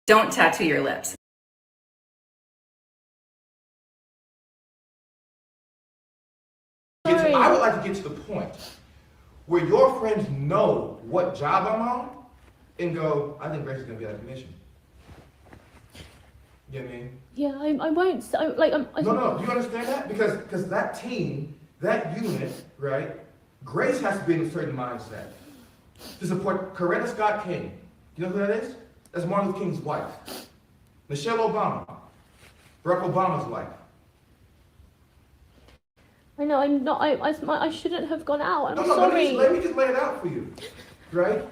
Don't tattoo your lips. I would like to get to the point where your friends know what job I'm on and go, I think Grace is going to be out of commission. You know what I mean? Yeah, I won't. No, you understand that? Because that team, that unit, right? Grace has to be in a certain mindset to support Coretta Scott King. You know who that is? That's Martin Luther King's wife. Michelle Obama, Barack Obama's wife. I know. I'm not. I shouldn't have gone out. I'm No, sorry. let me just lay it out for you, right?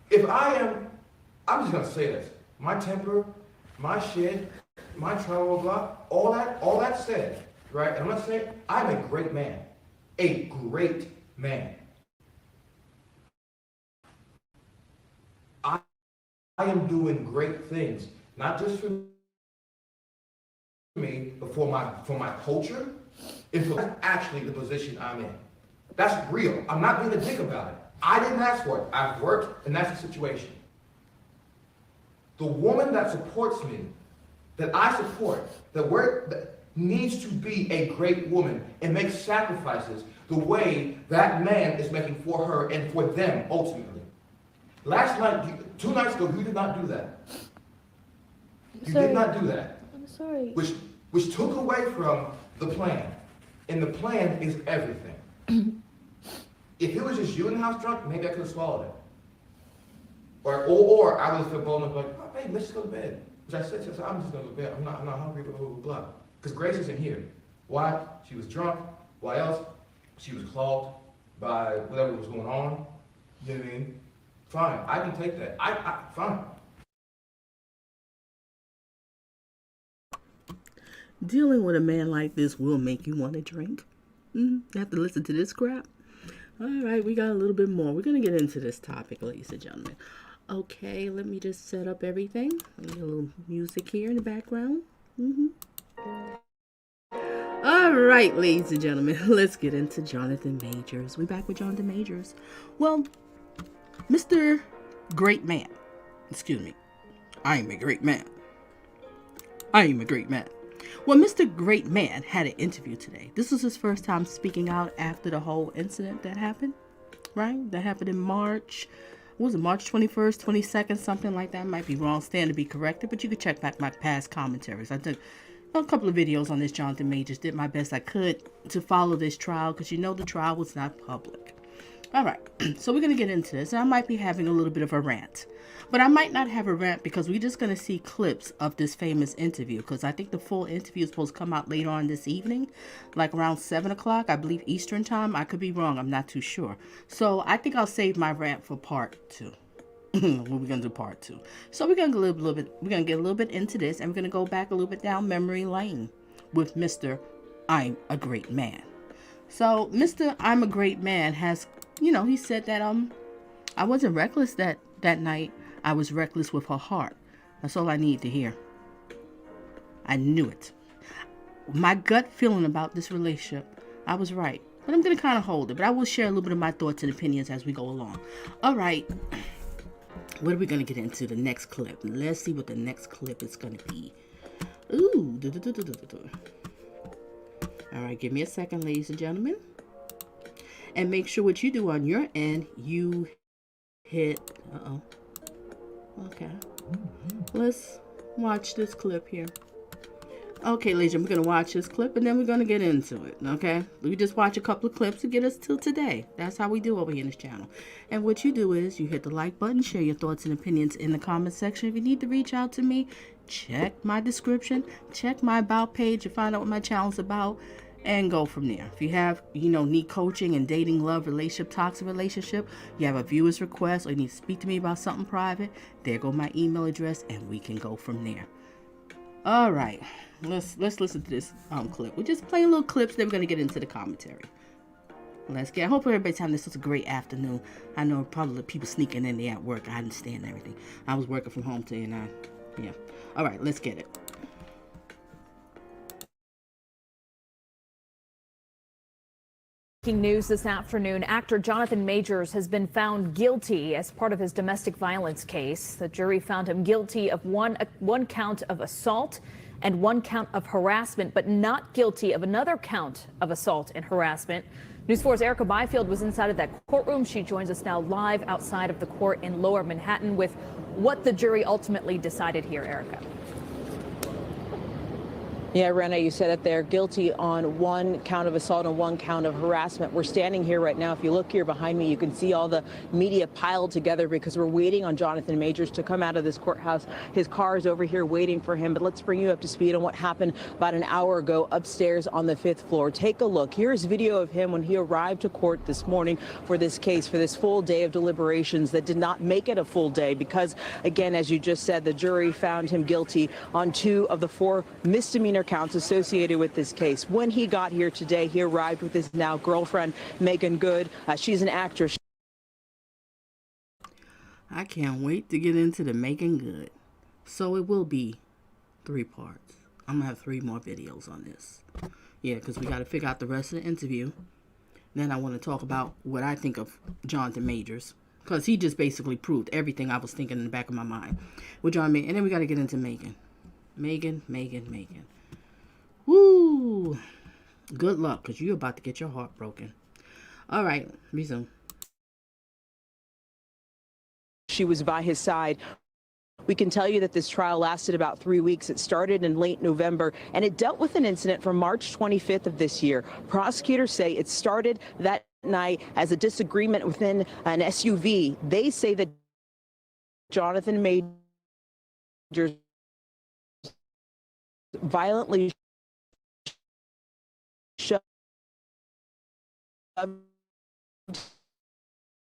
If I'm just gonna say this. My temper, my shit, my travel, blah, all that said, right? And I'm not saying I'm a great man, a great man. I am doing great things, not just for me, but for my culture, and for that's actually the position I'm in. That's real. I'm not being a dick about it. I didn't ask for it. I've worked, and that's the situation. The woman that supports me, that I support, that needs to be a great woman and make sacrifices the way that man is making for her and for them ultimately. Last night, 2 nights ago, you did not do that. You did not do that. I'm sorry. Which took away from the plan. And the plan is everything. If it was just you in the house drunk, maybe I could have swallowed it. Or I would have felt bold enough like, oh, babe, let's just go to bed. Which I said to her, I'm just going to go to bed. I'm not hungry, blah, blah, blah, blah. Because Grace isn't here. Why? She was drunk. Why else? She was clogged by whatever was going on. You know what I mean? Fine, I can take that. Fine. Dealing with a man like this will make you want to drink. You have to listen to this crap. All right, we got a little bit more. We're going to get into this topic, ladies and gentlemen. Okay, let me just set up everything. A little music here in the background. All right, ladies and gentlemen, let's get into Jonathan Majors. We back with Jonathan Majors. Well, Mr. Great Man. Excuse me. I am a great man. I am a great man. Well, Mr. Great Man had an interview today. This was his first time speaking out after the whole incident that happened, right? That happened in March. What was it, March 21st, 22nd, something like that? Might be wrong, stand to be corrected, but you can check back my past commentaries. I did a couple of videos on this Jonathan Majors. Did my best I could to follow this trial because you know the trial was not public. All right, so we're going to get into this. And I might be having a little bit of a rant. But I might not have a rant because we're just going to see clips of this famous interview. Because I think the full interview is supposed to come out later on this evening. Like around 7 o'clock, I believe Eastern time. I could be wrong. I'm not too sure. So I think I'll save my rant for part 2. We're going to do part 2. So we're going to get a little bit into this. And we're going to go back a little bit down memory lane with Mr. I'm a Great Man. So Mr. I'm a Great Man has... he said that I wasn't reckless that night. I was reckless with her heart. That's all I need to hear. I knew it. My gut feeling about this relationship, I was right. But I'm going to kind of hold it. But I will share a little bit of my thoughts and opinions as we go along. All right. What are we going to get into? The next clip. Let's see what the next clip is going to be. Ooh. All right. Give me a second, ladies and gentlemen. And make sure what you do on your end, you hit... Okay. Let's watch this clip here. Okay, ladies, we're going to watch this clip and then we're going to get into it, okay? We just watch a couple of clips to get us till today. That's how we do over here in this channel. And what you do is you hit the like button, share your thoughts and opinions in the comment section. If you need to reach out to me, check my description, check my about page to find out what my channel is about. And go from there. If you have, need coaching and dating, love, relationship, toxic relationship, you have a viewer's request, or you need to speak to me about something private, there go my email address, and we can go from there. All right, let's listen to this clip. We're just playing little clips, then we're gonna get into the commentary. I hope everybody's having this a great afternoon. I know probably people sneaking in there at work. I understand everything. I was working from home today, and yeah. All right, let's get it. Breaking news this afternoon, actor Jonathan Majors has been found guilty as part of his domestic violence case. The jury found him guilty of one count of assault and one count of harassment, but not guilty of another count of assault and harassment. News 4's Erica Byfield was inside of that courtroom. She joins us now live outside of the court in Lower Manhattan with what the jury ultimately decided here, Erica. Yeah, Rena, you said it there, guilty on one count of assault and one count of harassment. We're standing here right now. If you look here behind me, you can see all the media piled together because we're waiting on Jonathan Majors to come out of this courthouse. His car is over here waiting for him. But let's bring you up to speed on what happened about an hour ago upstairs on the 5th floor. Take a look. Here's video of him when he arrived to court this morning for this case, for this full day of deliberations that did not make it a full day because, again, as you just said, the jury found him guilty on 2 of the 4 misdemeanor counts associated with this case. When he got here today, he arrived with his now girlfriend, Megan Good. She's an actress. I can't wait to get into the Megan Good. So it will be 3 parts. I'm gonna have 3 more videos on this. Yeah, because we got to figure out the rest of the interview. Then I want to talk about what I think of Jonathan Majors, because he just basically proved everything I was thinking in the back of my mind with John May. And then we got to get into Megan. Megan. Woo! Good luck, because you're about to get your heart broken. All right, resume. She was by his side. We can tell you that this trial lasted about 3 weeks. It started in late November, and it dealt with an incident from March 25th of this year. Prosecutors say it started that night as a disagreement within an SUV. They say that Jonathan Majors violently shoved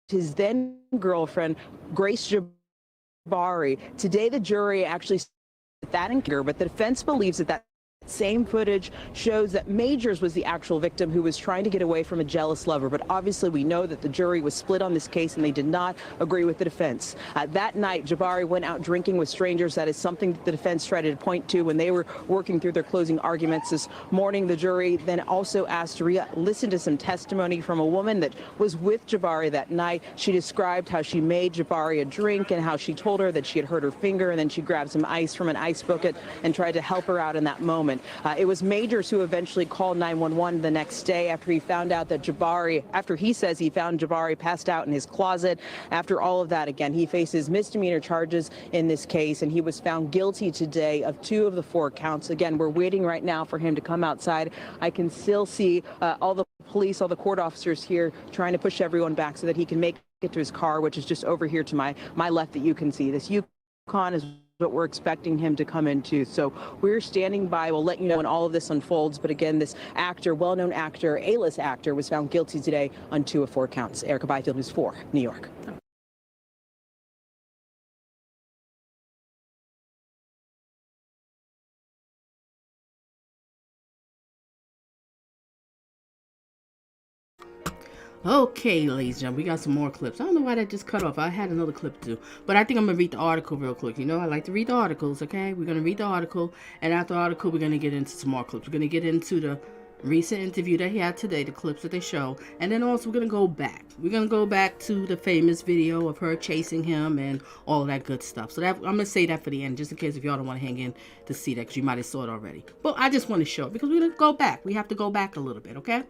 his then girlfriend, Grace Jabari. Today, the jury actually said that in anger, but the defense believes that same footage shows that Majors was the actual victim who was trying to get away from a jealous lover. But obviously, we know that the jury was split on this case and they did not agree with the defense. That night, Jabari went out drinking with strangers. That is something that the defense tried to point to when they were working through their closing arguments this morning. The jury then also asked to listen to some testimony from a woman that was with Jabari that night. She described how she made Jabari a drink and how she told her that she had hurt her finger, and then she grabbed some ice from an ice bucket and tried to help her out in that moment. It was Majors who eventually called 911 the next day after he found out that after he says he found Jabari passed out in his closet. After all of that, again, he faces misdemeanor charges in this case, and he was found guilty today of 2 of the 4 counts. Again, we're waiting right now for him to come outside. I can still see all the police, all the court officers here trying to push everyone back so that he can make it to his car, which is just over here to my left that you can see. This Yukon is what we're expecting him to come into. So we're standing by. We'll let you know when all of this unfolds. But again, this actor, well-known actor, A-list actor, was found guilty today on 2 of 4 counts. Erica Byfield, News 4, New York. Okay, ladies and gentlemen, we got some more clips. I don't know why that just cut off. I had another clip too. But I think I'm going to read the article real quick. You know, I like to read the articles, okay? We're going to read the article. And after the article, we're going to get into some more clips. We're going to get into the recent interview that he had today, the clips that they show. And then also we're going to go back. We're going to go back to the famous video of her chasing him and all that good stuff. So that I'm going to say that for the end, just in case if y'all don't want to hang in to see that, because you might have saw it already. But I just want to show it because we're going to go back. We have to go back a little bit, okay?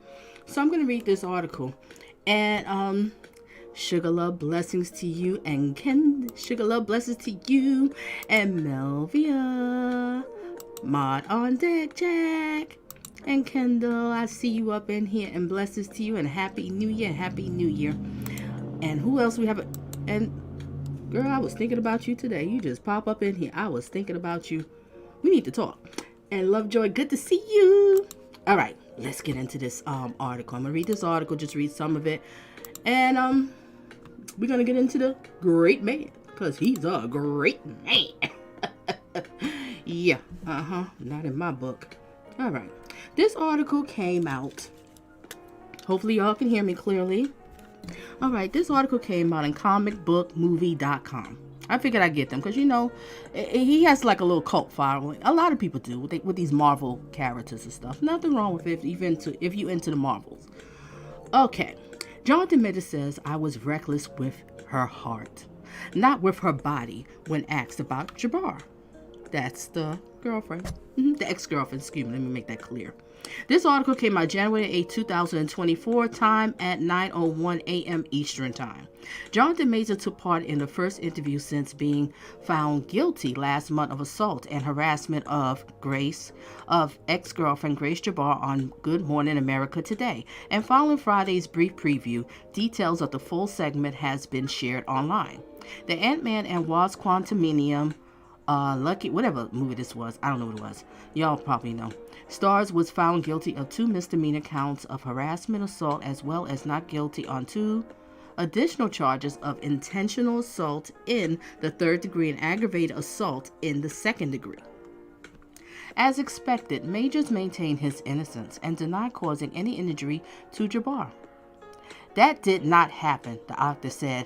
So I'm going to read this article. And sugar love blessings to you, and sugar love blessings to you, and Melvia, Mod on deck, Jack, and Kendall. I see you up in here, and blessings to you, and happy New Year, And who else we have? And girl, I was thinking about you today. You just pop up in here. I was thinking about you. We need to talk. And Lovejoy, good to see you. All right. Let's get into this article. I'm going to read this article, just read some of it. And we're going to get into the great man, because he's a great man. Yeah, not in my book. All right. This article came out. Hopefully y'all can hear me clearly. All right, this article came out in comicbookmovie.com. I figured I'd get them because, you know, he has like a little cult following. A lot of people do with these Marvel characters and stuff. Nothing wrong with it if you into the Marvels. Okay. Jonathan Majors says I was reckless with her heart, not with her body, when asked about Jabbar. That's the girlfriend. The ex-girlfriend, excuse me, let me make that clear. This article came out January 8, 2024, time at 9:01 a.m. Eastern Time. Jonathan Majors took part in the first interview since being found guilty last month of assault and harassment of ex-girlfriend Grace Jabbar on Good Morning America Today. And following Friday's brief preview, details of the full segment has been shared online. The Ant-Man and Wasp Quantumanium Lucky, whatever movie this was, I don't know what it was. Y'all probably know. Stars was found guilty of 2 misdemeanor counts of harassment assault, as well as not guilty on 2 additional charges of intentional assault in the 3rd degree and aggravated assault in the 2nd degree. As expected, Majors maintained his innocence and denied causing any injury to Jabbar. That did not happen, the actor said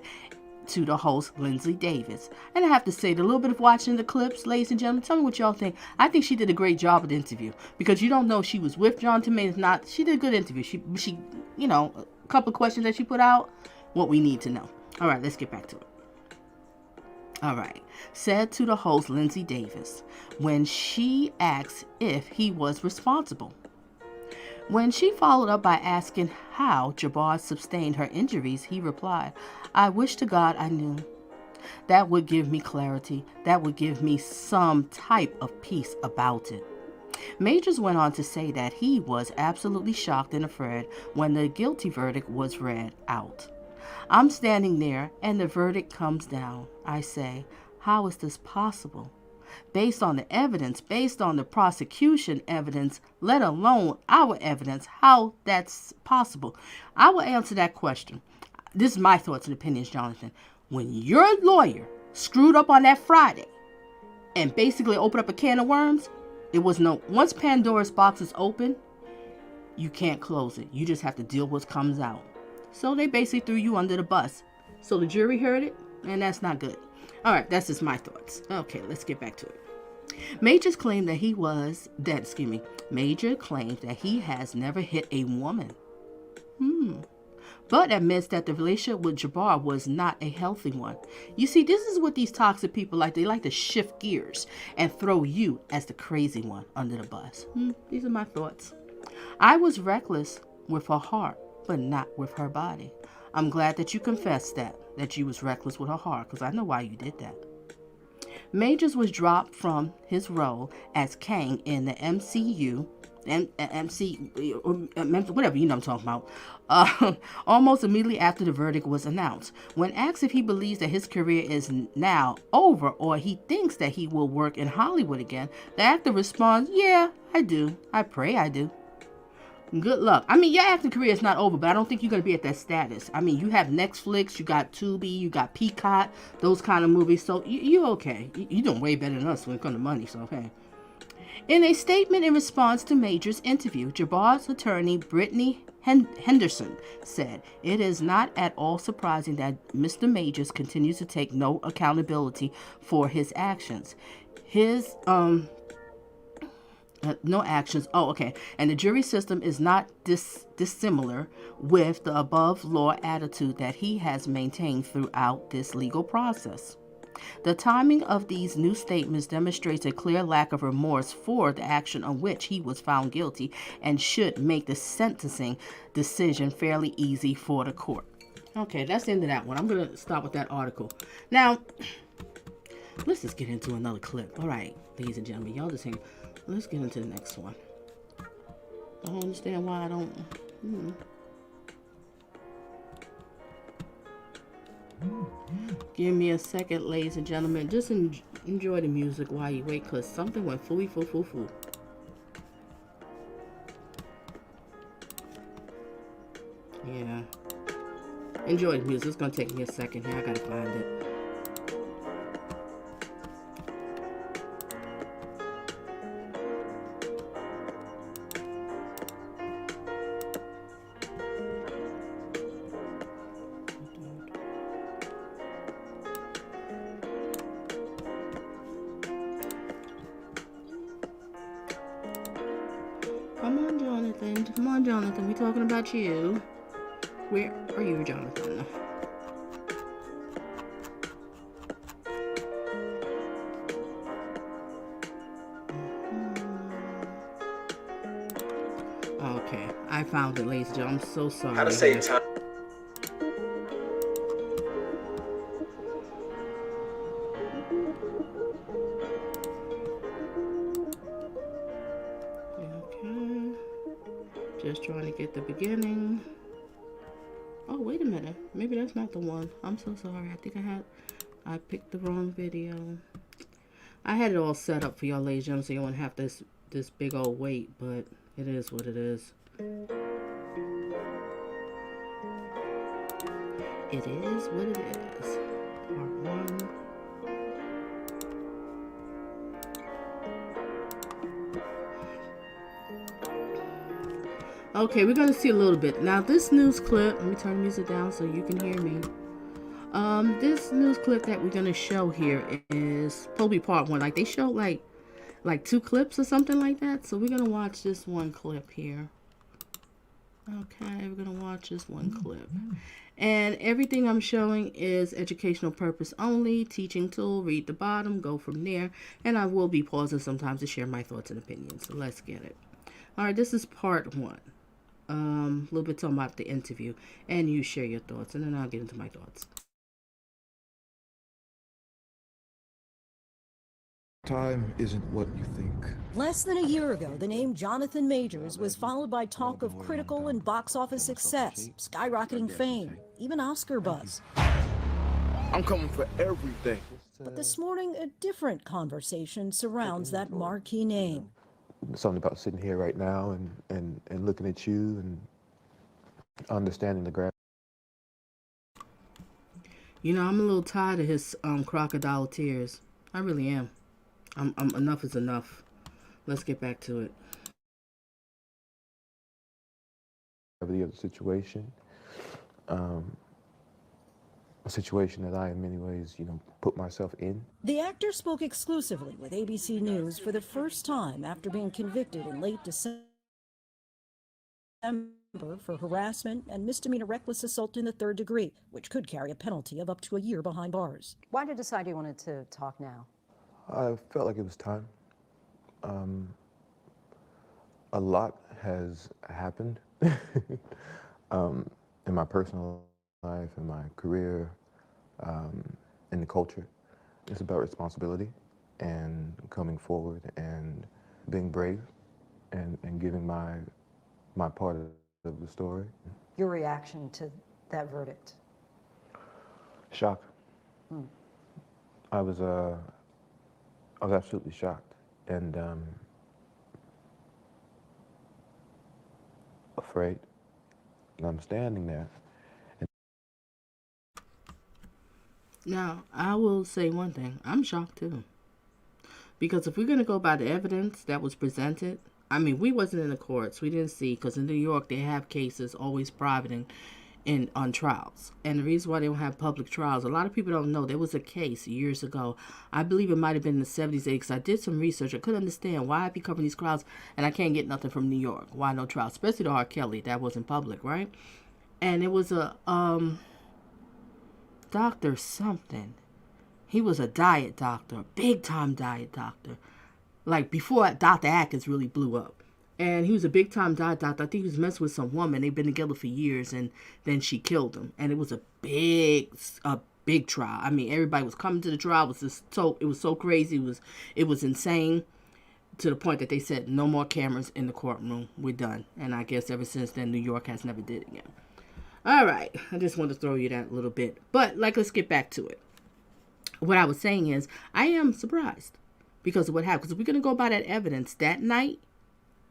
to the host, Lindsay Davis. And I have to say, the little bit of watching the clips, ladies and gentlemen, tell me what y'all think. I think she did a great job at the interview, because you don't know if she was with Jonathan Majors. Not, she did a good interview. She, you know, a couple of questions that she put out, what we need to know. All right, let's get back to it. All right, said to the host, Lindsay Davis, when she asked if he was responsible. When she followed up by asking how Jabbar sustained her injuries, he replied, I wish to God I knew. That would give me clarity. That would give me some type of peace about it. Majors went on to say that he was absolutely shocked and afraid when the guilty verdict was read out. I'm standing there and the verdict comes down. I say, how is this possible? Based on the evidence, based on the prosecution evidence, let alone our evidence, how that's possible. I will answer that question. This is my thoughts and opinions, Jonathan. When your lawyer screwed up on that Friday and basically opened up a can of worms, it was once Pandora's box is open, you can't close it. You just have to deal with what comes out. So they basically threw you under the bus. So the jury heard it, and that's not good. All right, that's just my thoughts. Okay, let's get back to it. Majors claimed that Major claims that he has never hit a woman. But admits that the relationship with Jabbar was not a healthy one. You see, this is what these toxic people like. They like to shift gears and throw you as the crazy one under the bus. These are my thoughts. I was reckless with her heart, but not with her body. I'm glad that you confessed that you was reckless with her heart, because I know why you did that. Majors was dropped from his role as Kang in the MCU, whatever, you know what I'm talking about, almost immediately after the verdict was announced. When asked if he believes that his career is now over or he thinks that he will work in Hollywood again, the actor responds, yeah, I do. I pray I do. Good luck. I mean, your acting career is not over, but I don't think you're going to be at that status. I mean, you have Netflix, you got Tubi, you got Peacock, those kind of movies. So you're okay. You're doing way better than us when it comes to money, so okay. In a statement in response to Majors' interview, Jabbar's attorney, Brittany Henderson, said, it is not at all surprising that Mr. Majors continues to take no accountability for his actions. No actions. Oh, okay. And the jury system is not dissimilar with the above law attitude that he has maintained throughout this legal process. The timing of these new statements demonstrates a clear lack of remorse for the action on which he was found guilty and should make the sentencing decision fairly easy for the court. Okay, that's the end of that one. I'm going to stop with that article. Now, let's just get into another clip. All right, ladies and gentlemen, y'all just hang. Let's get into the next one. I don't understand why I don't. Give me a second, ladies and gentlemen. Just enjoy the music while you wait, because something went foo. Yeah. Enjoy the music. It's going to take me a second here. I got to find it. Come on, Jonathan. We're talking about you. Where are you, Jonathan? Okay, I found it, ladies and gentlemen. I'm so sorry. How to save time. Okay, just trying to get the beginning. Oh, wait a minute. Maybe that's not the one. I'm so sorry. I think I picked the wrong video. I had it all set up for y'all, ladies and gentlemen, so you won't have this big old wait, but it is what it is. It is what it is. Part 1. Okay, we're going to see a little bit. Now, this news clip, let me turn the music down so you can hear me. This news clip that we're going to show here is supposed to be part 1. Like, they show, like 2 clips or something like that. So, we're going to watch this one clip here. Okay, we're going to watch this one clip. And everything I'm showing is educational purpose only, teaching tool, read the bottom, go from there. And I will be pausing sometimes to share my thoughts and opinions. So, let's get it. All right, this is part 1. A little bit talking about the interview, and you share your thoughts, and then I'll get into my thoughts. Time isn't what you think. Less than a year ago, the name Jonathan Majors was followed by talk of critical and box office success, skyrocketing fame, even Oscar buzz. I'm coming for everything. But this morning, a different conversation surrounds that marquee name. Something about sitting here right now and looking at you and understanding the graph. You know, I'm a little tired of his crocodile tears. I really am. I'm enough is enough. Let's get back to it. The other situation, a situation that I, in many ways, put myself in. The actor spoke exclusively with ABC News for the first time after being convicted in late December for harassment and misdemeanor reckless assault in the 3rd degree, which could carry a penalty of up to a year behind bars. Why did you decide you wanted to talk now? I felt like it was time. A lot has happened in my personal life, in my career, in the culture. It's about responsibility and coming forward and being brave and giving my part of the story. Your reaction to that verdict? Shock. I was absolutely shocked and afraid. And I'm standing there. Now, I will say one thing. I'm shocked too. Because if we're going to go by the evidence that was presented, I mean, we wasn't in the courts. We didn't see, because in New York, they have cases always private on trials. And the reason why they don't have public trials, a lot of people don't know, there was a case years ago. I believe it might have been in the 70s, 80s, because I did some research. I couldn't understand why I be covering these trials and I can't get nothing from New York. Why no trial? Especially the R. Kelly. That wasn't public, right? And it was a, Dr. something. He was a diet doctor, a big-time diet doctor. Like before Dr. Atkins really blew up. And he was a big-time diet doctor. I think he was messing with some woman. They've been together for years, and then she killed him. And it was a big trial. I mean, everybody was coming to the trial. It was so crazy. It was insane, to the point that they said no more cameras in the courtroom. We're done. And I guess ever since then, New York has never did it again. All right. I just wanted to throw you that little bit. But let's get back to it. What I was saying is, I am surprised because of what happened. Because if we're going to go by that evidence that night,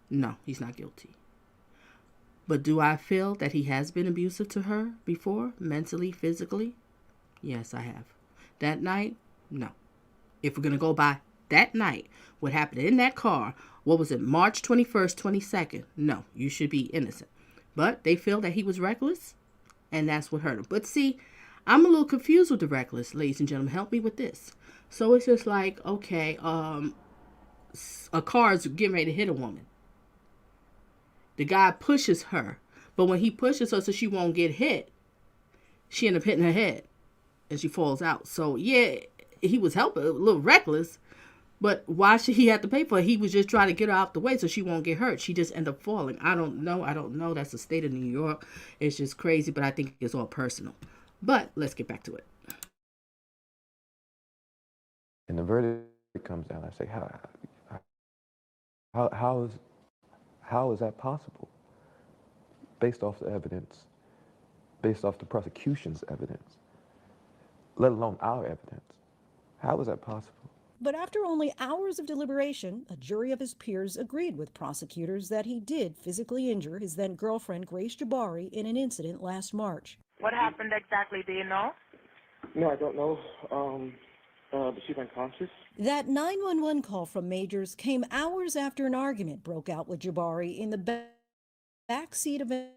no, he's not guilty. But do I feel that he has been abusive to her before, mentally, physically? Yes, I have. That night, no. If we're going to go by that night, what happened in that car, what was it, March 21st, 22nd? No, you should be innocent. But they feel that he was reckless, and that's what hurt him. But see, I'm a little confused with the reckless, ladies and gentlemen. Help me with this. So it's just like, okay, a car is getting ready to hit a woman. The guy pushes her, But when he pushes her so she won't get hit, she ended up hitting her head and she falls out. So yeah, he was helping, a little reckless. But why should he have to pay for it? He was just trying to get her out the way so she won't get hurt. She just ended up falling. I don't know. That's the state of New York. It's just crazy, but I think it's all personal. But let's get back to it. And the verdict comes down. I say, how is that possible? Based off the evidence, based off the prosecution's evidence, let alone our evidence. How is that possible? But after only hours of deliberation, a jury of his peers agreed with prosecutors that he did physically injure his then girlfriend Grace Jabari in an incident last March. What happened exactly? Do you know? No, I don't know. But she's unconscious. That 911 call from Majors came hours after an argument broke out with Jabari in the back seat of an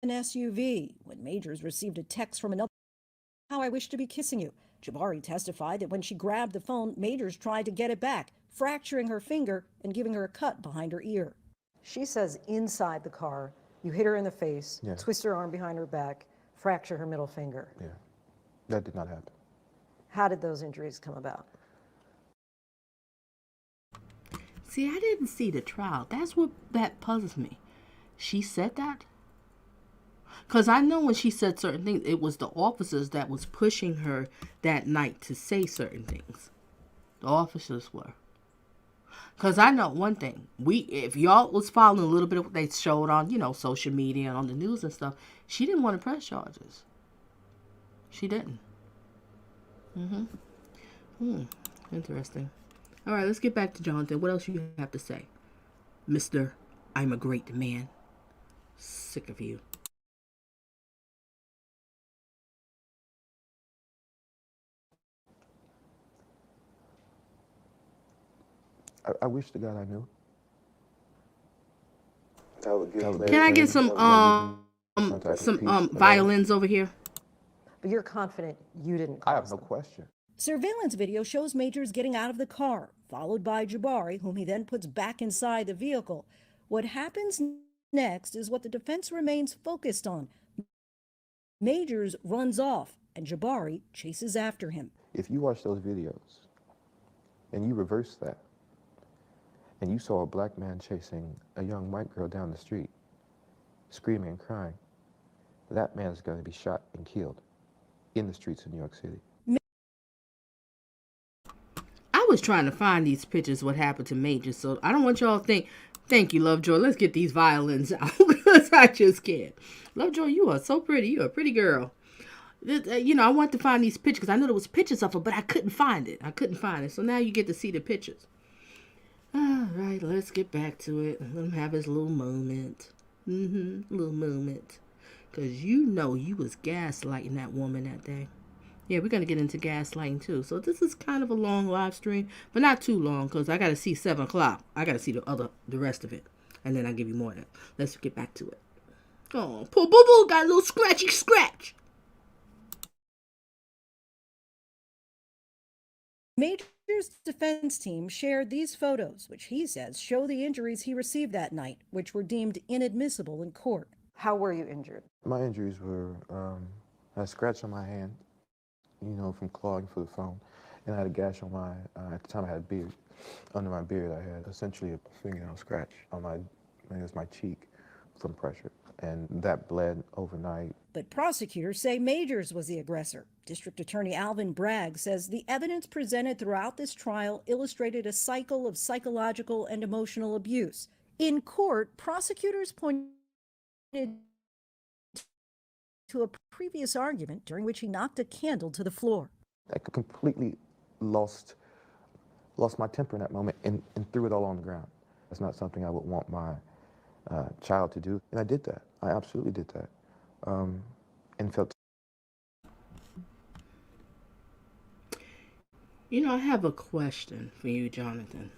SUV when Majors received a text from another. How I wish to be kissing you. Jabari testified that when she grabbed the phone, Majors tried to get it back, fracturing her finger and giving her a cut behind her ear. She says inside the car, you hit her in the face, Yeah. twist her arm behind her back, fracture her middle finger. Yeah, that did not happen. How did those injuries come about? See, I didn't see the trial. That's what that puzzles me. She said that? Because I know when she said certain things, it was the officers that was pushing her that night to say certain things. The officers were. Because I know one thing. If y'all was following a little bit of what they showed on, social media and on the news and stuff, she didn't want to press charges. She didn't. Interesting. All right, let's get back to Jonathan. What else you have to say? Mr. I'm a great man. Sick of you. I wish to God I knew. Can I get some violins over here? But you're confident you didn't cause I have no them. question. Surveillance video shows Majors getting out of the car, followed by Jabari, whom he then puts back inside the vehicle. What happens next is what the defense remains focused on. Majors runs off, and Jabari chases after him. If you watch those videos and you reverse that, and you saw a black man chasing a young white girl down the street, screaming and crying, that man is going to be shot and killed in the streets of New York City. I was trying to find these pictures, what happened to Major, so I don't want y'all to think, thank you, Lovejoy, let's get these violins out, because I just can't. Lovejoy, you are so pretty. You're a pretty girl. I want to find these pictures, because I know there was pictures of her, but I couldn't find it. So now you get to see the pictures. All right, let's get back to it. Let him have his little moment. Little moment. Because you was gaslighting that woman that day. Yeah, we're going to get into gaslighting too. So this is kind of a long live stream, but not too long because I got to see 7 o'clock. I got to see the rest of it. And then I'll give you more of that. Let's get back to it. Oh, poor Boo Boo got a little scratchy scratch. Major's defense team shared these photos, which he says show the injuries he received that night, which were deemed inadmissible in court. How were you injured? My injuries were a scratch on my hand, from clawing for the phone. And I had a gash on at the time I had a beard. Under my beard, I had essentially a fingernail scratch on my cheek from pressure. And that bled overnight. But prosecutors say Majors was the aggressor. District Attorney Alvin Bragg says the evidence presented throughout this trial illustrated a cycle of psychological and emotional abuse. In court, prosecutors pointed to a previous argument during which he knocked a candle to the floor. I completely lost my temper in that moment and threw it all on the ground. That's not something I would want my child to do. And I did that. I absolutely did that. And felt. I have a question for you, Jonathan.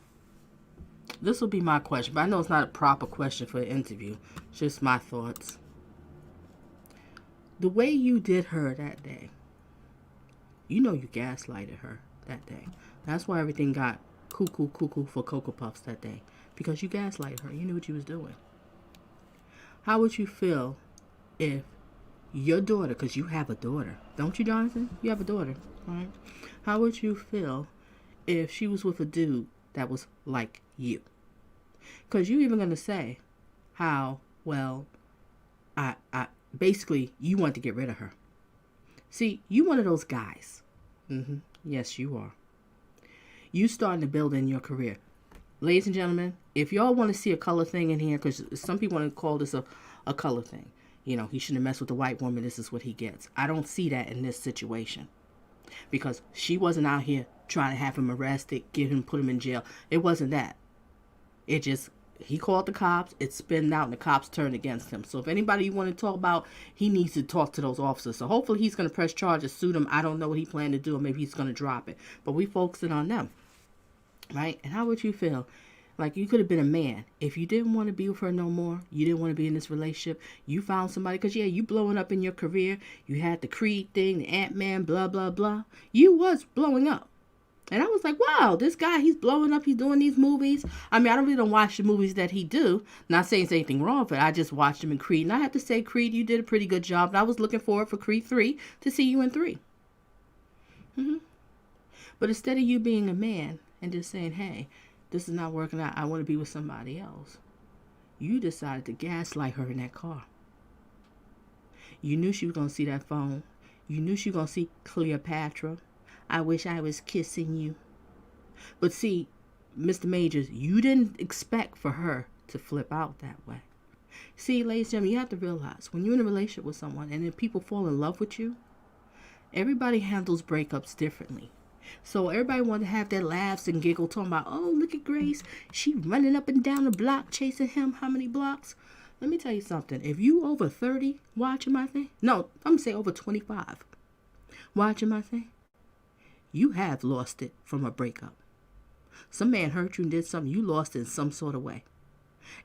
This will be my question, but I know it's not a proper question for an interview. It's just my thoughts. The way you did her that day, you gaslighted her that day. That's why everything got cuckoo for Cocoa Puffs that day. because you gaslighted her. You knew what you was doing. How would you feel if your daughter, because you have a daughter, don't you, Jonathan? You have a daughter, right? How would you feel if she was with a dude that was like you? Because you even going to say how, well, I basically, you want to get rid of her. See, you one of those guys. Yes, you are. You starting to build in your career. Ladies and gentlemen, if y'all want to see a color thing in here, because some people want to call this a color thing. You know, he shouldn't have messed with the white woman. This is what he gets. I don't see that in this situation. Because she wasn't out here trying to have him arrested, put him in jail. It wasn't that. It just, he called the cops, it spinned out, and the cops turned against him. So if anybody you want to talk about, he needs to talk to those officers. So hopefully he's going to press charges, sue them. I don't know what he planned to do, or maybe he's going to drop it. But we focusing on them. Right? And how would you feel? Like, you could have been a man. If you didn't want to be with her no more, you didn't want to be in this relationship, you found somebody, because, yeah, you blowing up in your career. You had the Creed thing, the Ant-Man, blah, blah, blah. You was blowing up. And I was like, wow, this guy, he's blowing up. He's doing these movies. I mean, I really don't watch the movies that he do. Not saying there's anything wrong with it. I just watched him in Creed. And I have to say, Creed, you did a pretty good job. And I was looking forward for Creed 3 to see you in 3. But instead of you being a man and just saying, hey, this is not working out, I want to be with somebody else, you decided to gaslight her in that car. You knew she was going to see that phone. You knew she was going to see Cleopatra. I wish I was kissing you. But see, Mr. Majors, you didn't expect for her to flip out that way. See, ladies and gentlemen, you have to realize when you're in a relationship with someone and then people fall in love with you, everybody handles breakups differently. So everybody wanted to have their laughs and giggle, talking about, oh, look at Grace. She running up and down the block chasing him. How many blocks? Let me tell you something. If you over 30 watching my thing, no, I'm going to say over 25 watching my thing, you have lost it from a breakup. Some man hurt you and did something, you lost it in some sort of way.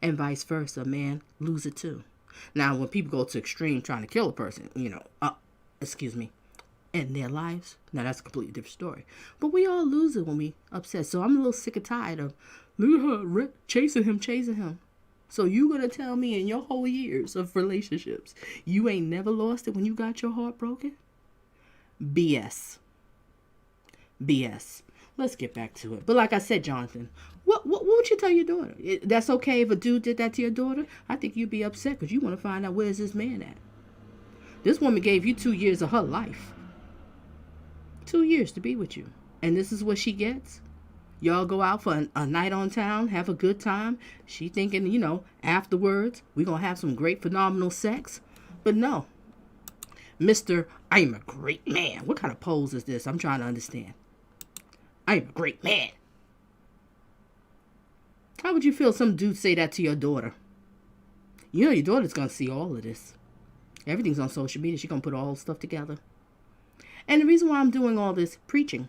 And vice versa, a man lose it too. Now, when people go to extreme trying to kill a person, in their lives, now that's a completely different story. But we all lose it when we upset. So I'm a little sick and tired of, look at her chasing him. So you gonna tell me in your whole years of relationships, you ain't never lost it when you got your heart broken? BS. Let's get back to it. But like I said, Jonathan, what would you tell your daughter? That's okay if a dude did that to your daughter? I think you'd be upset because you want to find out where's this man at. This woman gave you 2 years of her life. 2 years to be with you. And this is what she gets? Y'all go out for a night on town, have a good time. She thinking, afterwards, we're going to have some great, phenomenal sex. But no. Mr. I'm a great man. What kind of pose is this? I'm trying to understand. I'm a great man. How would you feel some dude say that to your daughter? You know your daughter's going to see all of this. Everything's on social media. She's going to put all the stuff together. And the reason why I'm doing all this preaching,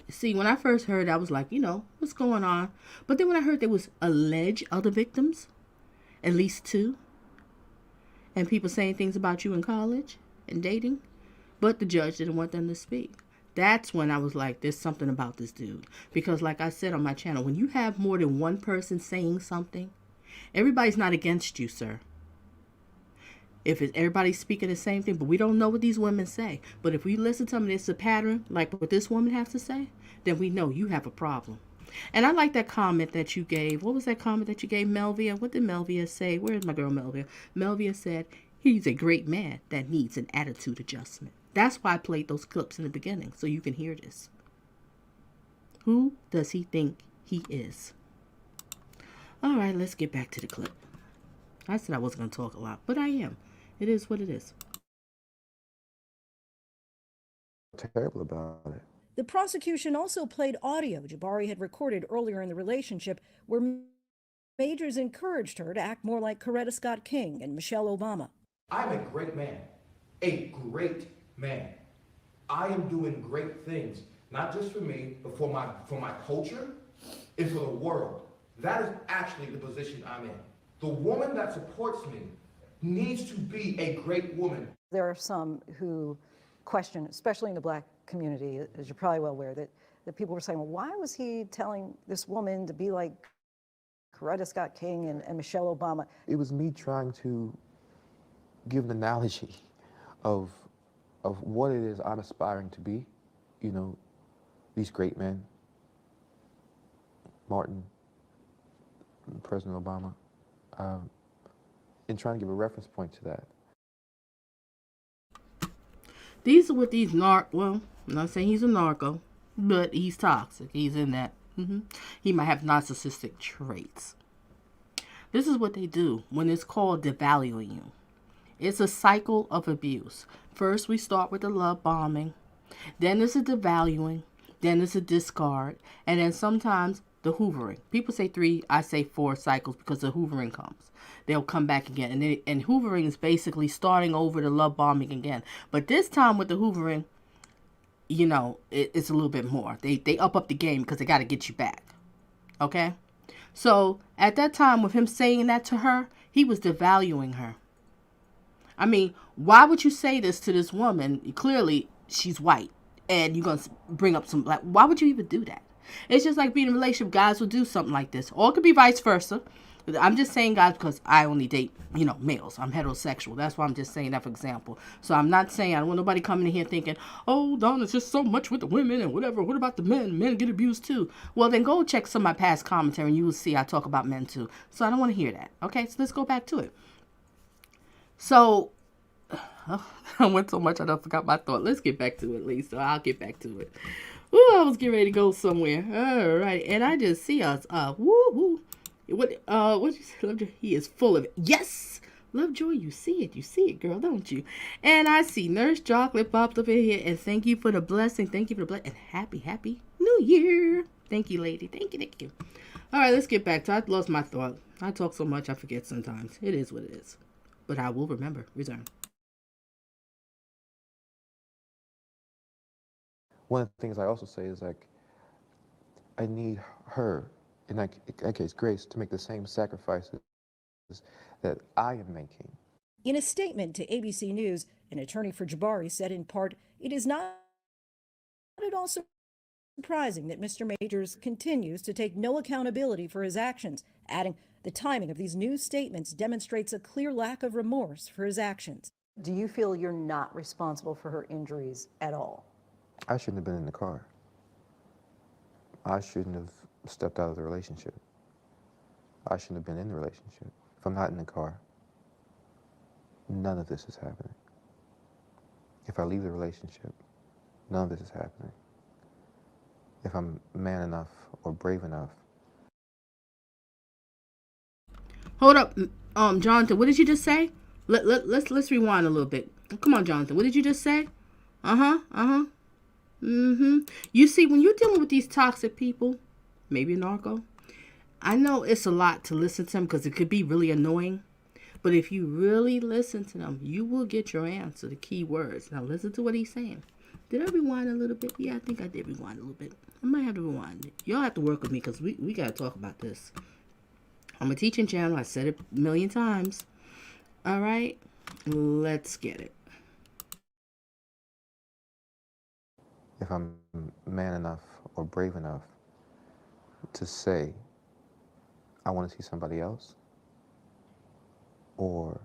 see, when I first heard, I was like, what's going on? But then when I heard there was alleged other victims, at least 2, and people saying things about you in college and dating, but the judge didn't want them to speak. That's when I was like, there's something about this dude. Because like I said on my channel, when you have more than one person saying something, everybody's not against you, sir. If everybody's speaking the same thing, but we don't know what these women say. But if we listen to them and it's a pattern, like what this woman has to say, then we know you have a problem. And I like that comment that you gave. What was that comment that you gave, Melvia? What did Melvia say? Where's my girl, Melvia? Melvia said, he's a great man that needs an attitude adjustment. That's why I played those clips in the beginning, so you can hear this. Who does he think he is? All right, let's get back to the clip. I said I wasn't going to talk a lot, but I am. It is what it is. Terrible about it. The prosecution also played audio Jabari had recorded earlier in the relationship where Majors encouraged her to act more like Coretta Scott King and Michelle Obama. I'm a great man. A great man. I am doing great things, not just for me, but for my culture and for the world. That is actually the position I'm in. The woman that supports me needs to be a great woman. There are some who question, especially in the Black community, as you're probably well aware, that people were saying, well, why was he telling this woman to be like Coretta Scott King and Michelle Obama. It was me trying to give an analogy of what it is I'm aspiring to be. You know, these great men, Martin, President Obama, and trying to give a reference point to that. These are what these well, I'm not saying he's a narco, but he's toxic. He's in that. He might have narcissistic traits. This is what they do when it's called devaluing you. It's a cycle of abuse. First, we start with the love bombing. Then it's a devaluing. Then it's a discard. And then sometimes the hoovering. People say 3, I say 4 cycles because the hoovering comes. They'll come back again. And hoovering is basically starting over the love bombing again. But this time with the hoovering, you know, it's a little bit more. They up the game because they got to get you back. Okay? So at that time with him saying that to her, he was devaluing her. I mean, why would you say this to this woman? Clearly, she's white. And you're going to bring up some, like, why would you even do that? It's just like being in a relationship. Guys will do something like this. Or it could be vice versa. I'm just saying guys because I only date, you know, males. I'm heterosexual. That's why I'm just saying that for example. So I'm not saying, I don't want nobody coming in here thinking, oh, Donna, it's just so much with the women and whatever. What about the men? Men get abused too. Well, then go check some of my past commentary and you will see I talk about men too. So I don't want to hear that. Okay, so let's go back to it. So, I went so much I done forgot my thought. Let's get back to it, Lisa. I'll get back to it. Ooh, I was getting ready to go somewhere. All right, and I just see us. Woo. What you say, Lovejoy? He is full of it. Yes, Lovejoy, you see it, girl, don't you? And I see Nurse Chocolate popped up in here, and thank you for the blessing. Thank you for the blessing, and happy New Year. Thank you, lady. Thank you. All right, let's get back to. I lost my thought. I talk so much, I forget sometimes. It is what it is, but I will remember. Return. One of the things I also say is, like, I need her, in that case, Grace, to make the same sacrifices that I am making. In a statement to ABC News, an attorney for Jabari said in part, it is not at all surprising that Mr. Majors continues to take no accountability for his actions, adding, the timing of these new statements demonstrates a clear lack of remorse for his actions. Do you feel you're not responsible for her injuries at all? I shouldn't have been in the car. I shouldn't have stepped out of the relationship. I shouldn't have been in the relationship. If I'm not in the car, none of this is happening. If I leave the relationship, none of this is happening. If I'm man enough or brave enough. Hold up, Jonathan, what did you just say? Let's rewind a little bit. Come on, Jonathan, what did you just say? You see, when you're dealing with these toxic people, maybe a narco, I know it's a lot to listen to them because it could be really annoying. But if you really listen to them, you will get your answer, the key words. Now listen to what he's saying. Did I rewind a little bit? Yeah, I think I did rewind a little bit. I might have to rewind it. Y'all have to work with me because we got to talk about this. I'm a teaching channel. I said it a million times. All right, let's get it. If I'm man enough or brave enough to say, I want to see somebody else, or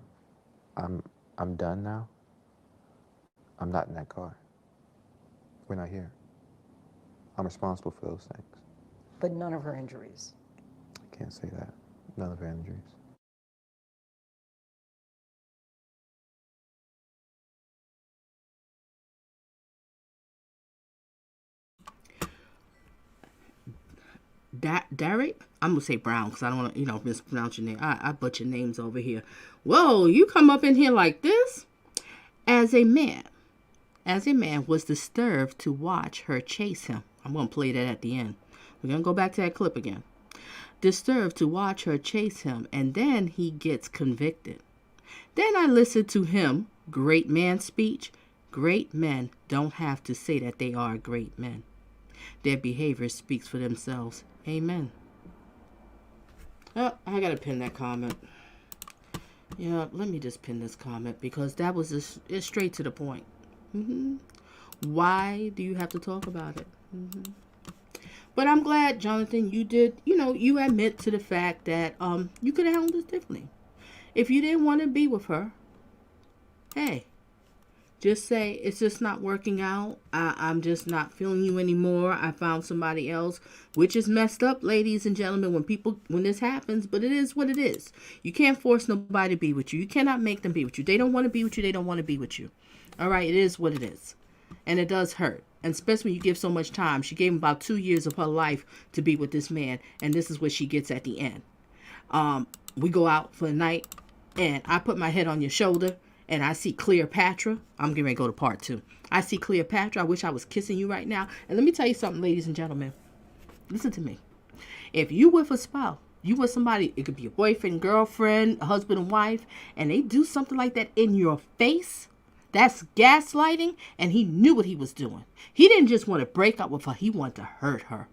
I'm done now, I'm not in that car. We're not here. I'm responsible for those things. But none of her injuries. I can't say that. None of her injuries. Derek? I'm going to say Brown because I don't want to, mispronounce your name. I butcher names over here. Whoa, you come up in here like this? As a man was disturbed to watch her chase him. I'm going to play that at the end. We're going to go back to that clip again. Disturbed to watch her chase him, and then he gets convicted. Then I listened to him, great man speech. Great men don't have to say that they are great men. Their behavior speaks for themselves. Amen. Oh, I gotta pin that comment. Yeah, let me just pin this comment because that was just, it's straight to the point. Why do you have to talk about it? But I'm glad, Jonathan, you did, you admit to the fact that you could have handled this differently. If you didn't want to be with her, hey, just say it's just not working out. I'm just not feeling you anymore. I found somebody else, which is messed up, ladies and gentlemen, when this happens, but it is what it is. You can't force nobody to be with you. You cannot make them be with you. They don't want to be with you. They don't want to be with you. All right, it is what it is. And it does hurt. And especially when you give so much time. She gave him about 2 years of her life to be with this man. And this is what she gets at the end. We go out for a night. And I put my head on your shoulder. And I see Cleopatra. I'm getting ready to go to part 2. I see Cleopatra. I wish I was kissing you right now. And let me tell you something, ladies and gentlemen. Listen to me. If you with a spouse, you with somebody, it could be a boyfriend, girlfriend, a husband and wife, and they do something like that in your face, that's gaslighting, and he knew what he was doing. He didn't just want to break up with her. He wanted to hurt her.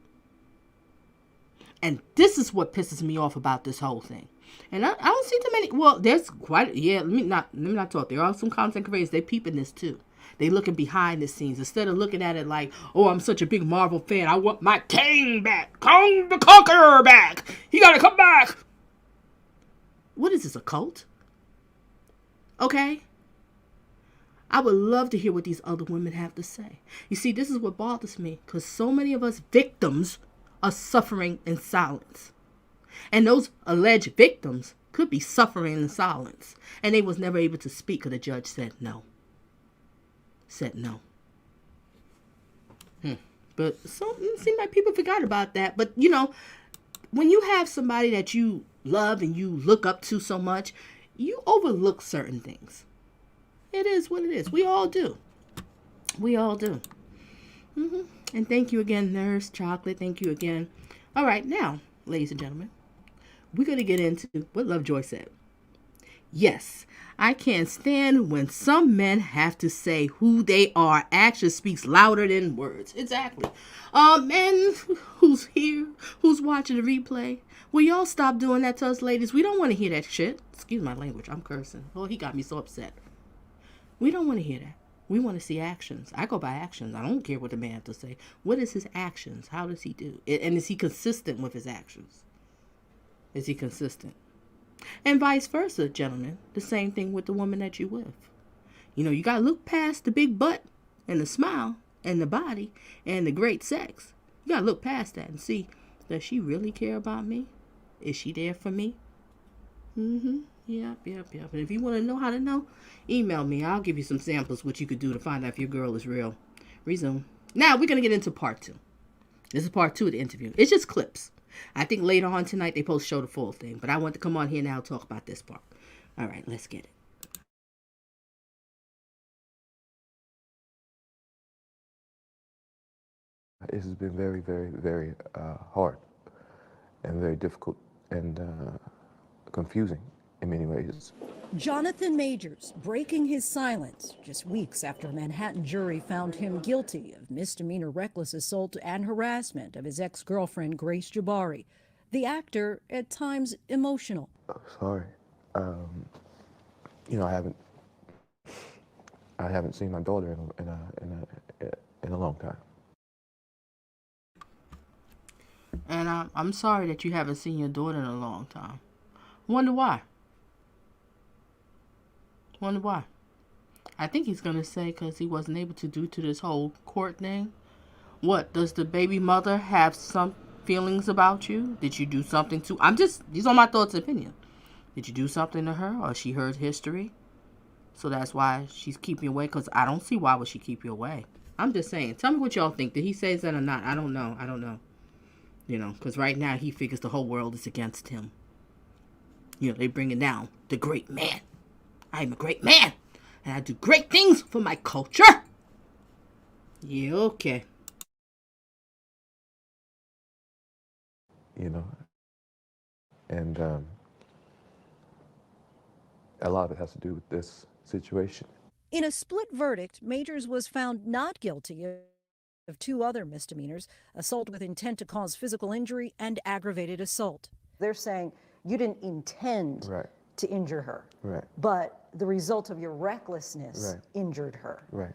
And this is what pisses me off about this whole thing. And I don't see too many. Well, there's quite. Yeah, let me not talk. There are some content creators. They peeping this too. They looking behind the scenes instead of looking at it like, oh, I'm such a big Marvel fan. I want my King back, Kong the Conqueror back. He gotta come back. What is this, a cult? Okay. I would love to hear what these other women have to say. You see, this is what bothers me, because so many of us victims are suffering in silence. And those alleged victims could be suffering in silence. And they was never able to speak because the judge said no. Said no. But it seems like people forgot about that. But, when you have somebody that you love and you look up to so much, you overlook certain things. It is what it is. We all do. We all do. And thank you again, Nurse Chocolate. Thank you again. All right, now, ladies and gentlemen, we're going to get into what Lovejoy said. Yes, I can't stand when some men have to say who they are. Action speaks louder than words. Exactly. Men who's here, who's watching the replay, will y'all stop doing that to us, ladies? We don't want to hear that shit. Excuse my language. I'm cursing. Oh, he got me so upset. We don't want to hear that. We want to see actions. I go by actions. I don't care what the man has to say. What is his actions? How does he do? And is he consistent with his actions? Is he consistent? And vice versa, gentlemen. The same thing with the woman that you with. You got to look past the big butt and the smile and the body and the great sex. You got to look past that and see, does she really care about me? Is she there for me? Yep. And if you want to know how to know, email me. I'll give you some samples what you could do to find out if your girl is real. Resume. Now we're going to get into part 2. This is part 2 of the interview. It's just clips. I think later on tonight they post show the full thing. But I want to come on here now and talk about this part. All right, let's get it. It has been very, very, very hard and very difficult and confusing in many ways. Jonathan Majors breaking his silence just weeks after a Manhattan jury found him guilty of misdemeanor reckless assault and harassment of his ex-girlfriend Grace Jabari. The actor, at times emotional. Sorry. I haven't seen my daughter in a long time. And I'm sorry that you haven't seen your daughter in a long time. Wonder why. I think he's going to say because he wasn't able to due to this whole court thing. What, does the baby mother have some feelings about you? Did you do something to... these are my thoughts and opinions. Did you do something to her or she heard history? So that's why she's keeping you away? Because I don't see why would she keep you away. I'm just saying. Tell me what y'all think. Did he say that or not? I don't know. Because right now he figures the whole world is against him. They bring it down. The great man. I'm a great man. And I do great things for my culture. Yeah, okay. And a lot of it has to do with this situation. In a split verdict, Majors was found not guilty of 2 other misdemeanors, assault with intent to cause physical injury and aggravated assault. They're saying you didn't intend to injure her, but the result of your recklessness injured her. Right.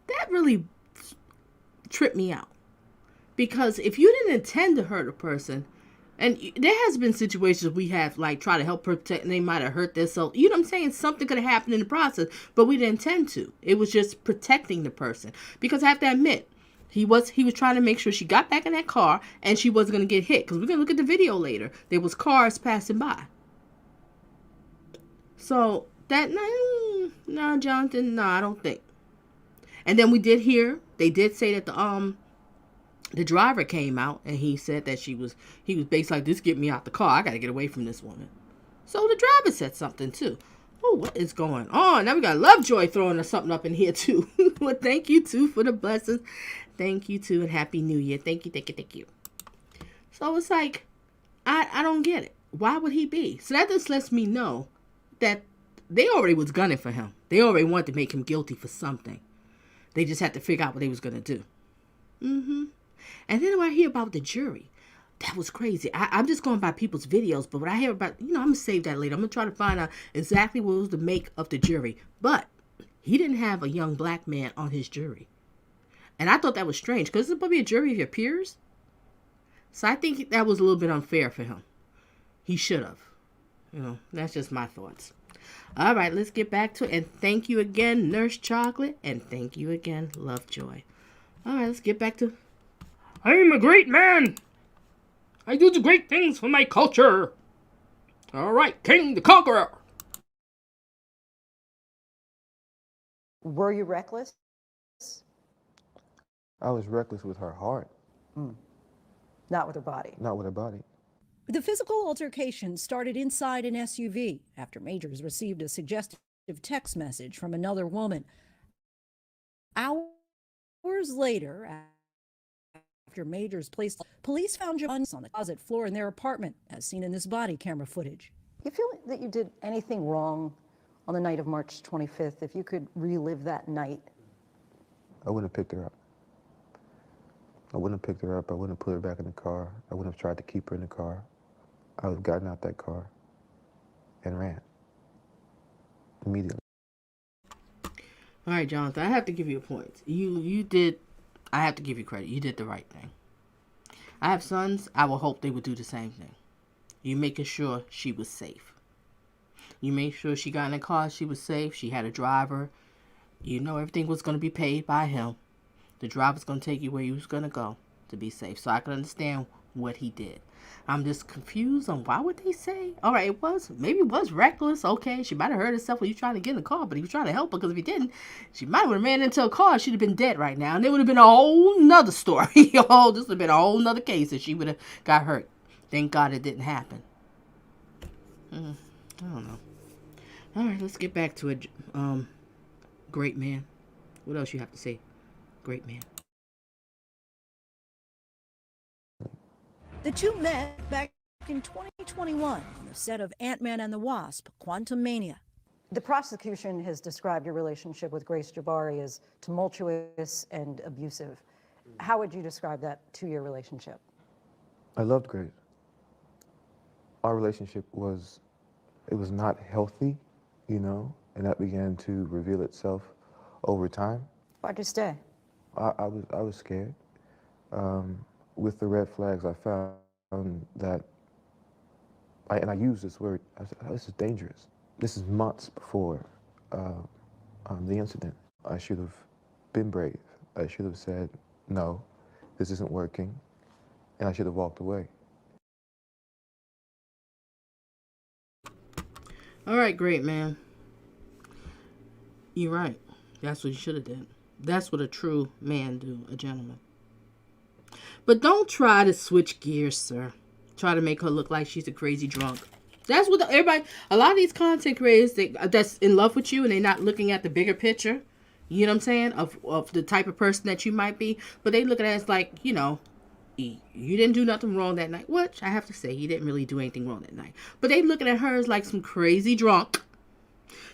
That really trip me out. Because if you didn't intend to hurt a person, and there has been situations we have like try to help protect, and they might have hurt themselves. You know what I'm saying? Something could have happened in the process, but we didn't intend to. It was just protecting the person. Because I have to admit, he was trying to make sure she got back in that car and she wasn't going to get hit. Because we're going to look at the video later. There was cars passing by. So that, no, Jonathan, no, I don't think. And then we did hear, they did say that the driver came out and he said that he was basically like, "This get me out the car. I got to get away from this woman." So the driver said something too. Oh, what is going on? Now we got Lovejoy throwing us something up in here too. Well, thank you too for the blessings. Thank you too, and Happy New Year. Thank you. So it's like, I don't get it. Why would he be? So that just lets me know that they already was gunning for him. They already wanted to make him guilty for something. They just had to figure out what they was going to do. And then when I hear about the jury, that was crazy. I'm just going by people's videos, but when I hear about, I'm going to save that later. I'm going to try to find out exactly what was the make of the jury. But he didn't have a young black man on his jury. And I thought that was strange, because it's supposed to be a jury of your peers. So I think that was a little bit unfair for him. He should have. That's just my thoughts. All right, let's get back to it. And thank you again, Nurse Chocolate. And thank you again, Lovejoy. All right, let's get back to... I am a great man. I do the great things for my culture. All right, King the Conqueror. Were you reckless? I was reckless with her heart. Not with her body. Not with her body. The physical altercation started inside an SUV after Majors received a suggestive text message from another woman. Hours later, after Majors placed, police found Jones on the closet floor in their apartment, as seen in this body camera footage. You feel that you did anything wrong on the night of March 25th? If you could relive that night? I wouldn't have picked her up. I wouldn't have picked her up. I wouldn't have put her back in the car. I wouldn't have tried to keep her in the car. I would have gotten out that car and ran immediately. All right, Jonathan, I have to give you a point. You did, I have to give you credit. You did the right thing. I have sons. I will hope they would do the same thing. You making sure she was safe. You made sure she got in the car, she was safe. She had a driver. Everything was going to be paid by him. The driver's going to take you where you was going to go to be safe. So I can understand what he did. I'm just confused on why would they say, all right, maybe it was reckless. Okay, she might have hurt herself when you trying to get in the car, but he was trying to help her, because if he didn't, she might have ran into a car. She'd have been dead right now. And it would have been a whole nother story. This would have been a whole nother case if she would have got hurt. Thank God it didn't happen. I don't know. All right, let's get back to it. Great man. What else you have to say? Great man. The two met back in 2021 on the set of Ant-Man and the Wasp: Quantumania. The prosecution has described your relationship with Grace Jabari as tumultuous and abusive. How would you describe that two-year relationship? I loved Grace. Our relationship was not healthy, and that began to reveal itself over time. Why'd you stay? I was scared. With the red flags, I found that, and I use this word, I said, oh, this is dangerous. This is months before the incident. I should have been brave. I should have said, no, this isn't working, and I should have walked away. All right, great man. You're right. That's what you should have done. That's what a true man do, a gentleman. But don't try to switch gears, sir. Try to make her look like she's a crazy drunk. That's what a lot of these content creators that's in love with you, and they're not looking at the bigger picture. You know what I'm saying? Of the type of person that you might be. But they look at it as like, you didn't do nothing wrong that night. Which I have to say, you didn't really do anything wrong that night. But they looking at her as like some crazy drunk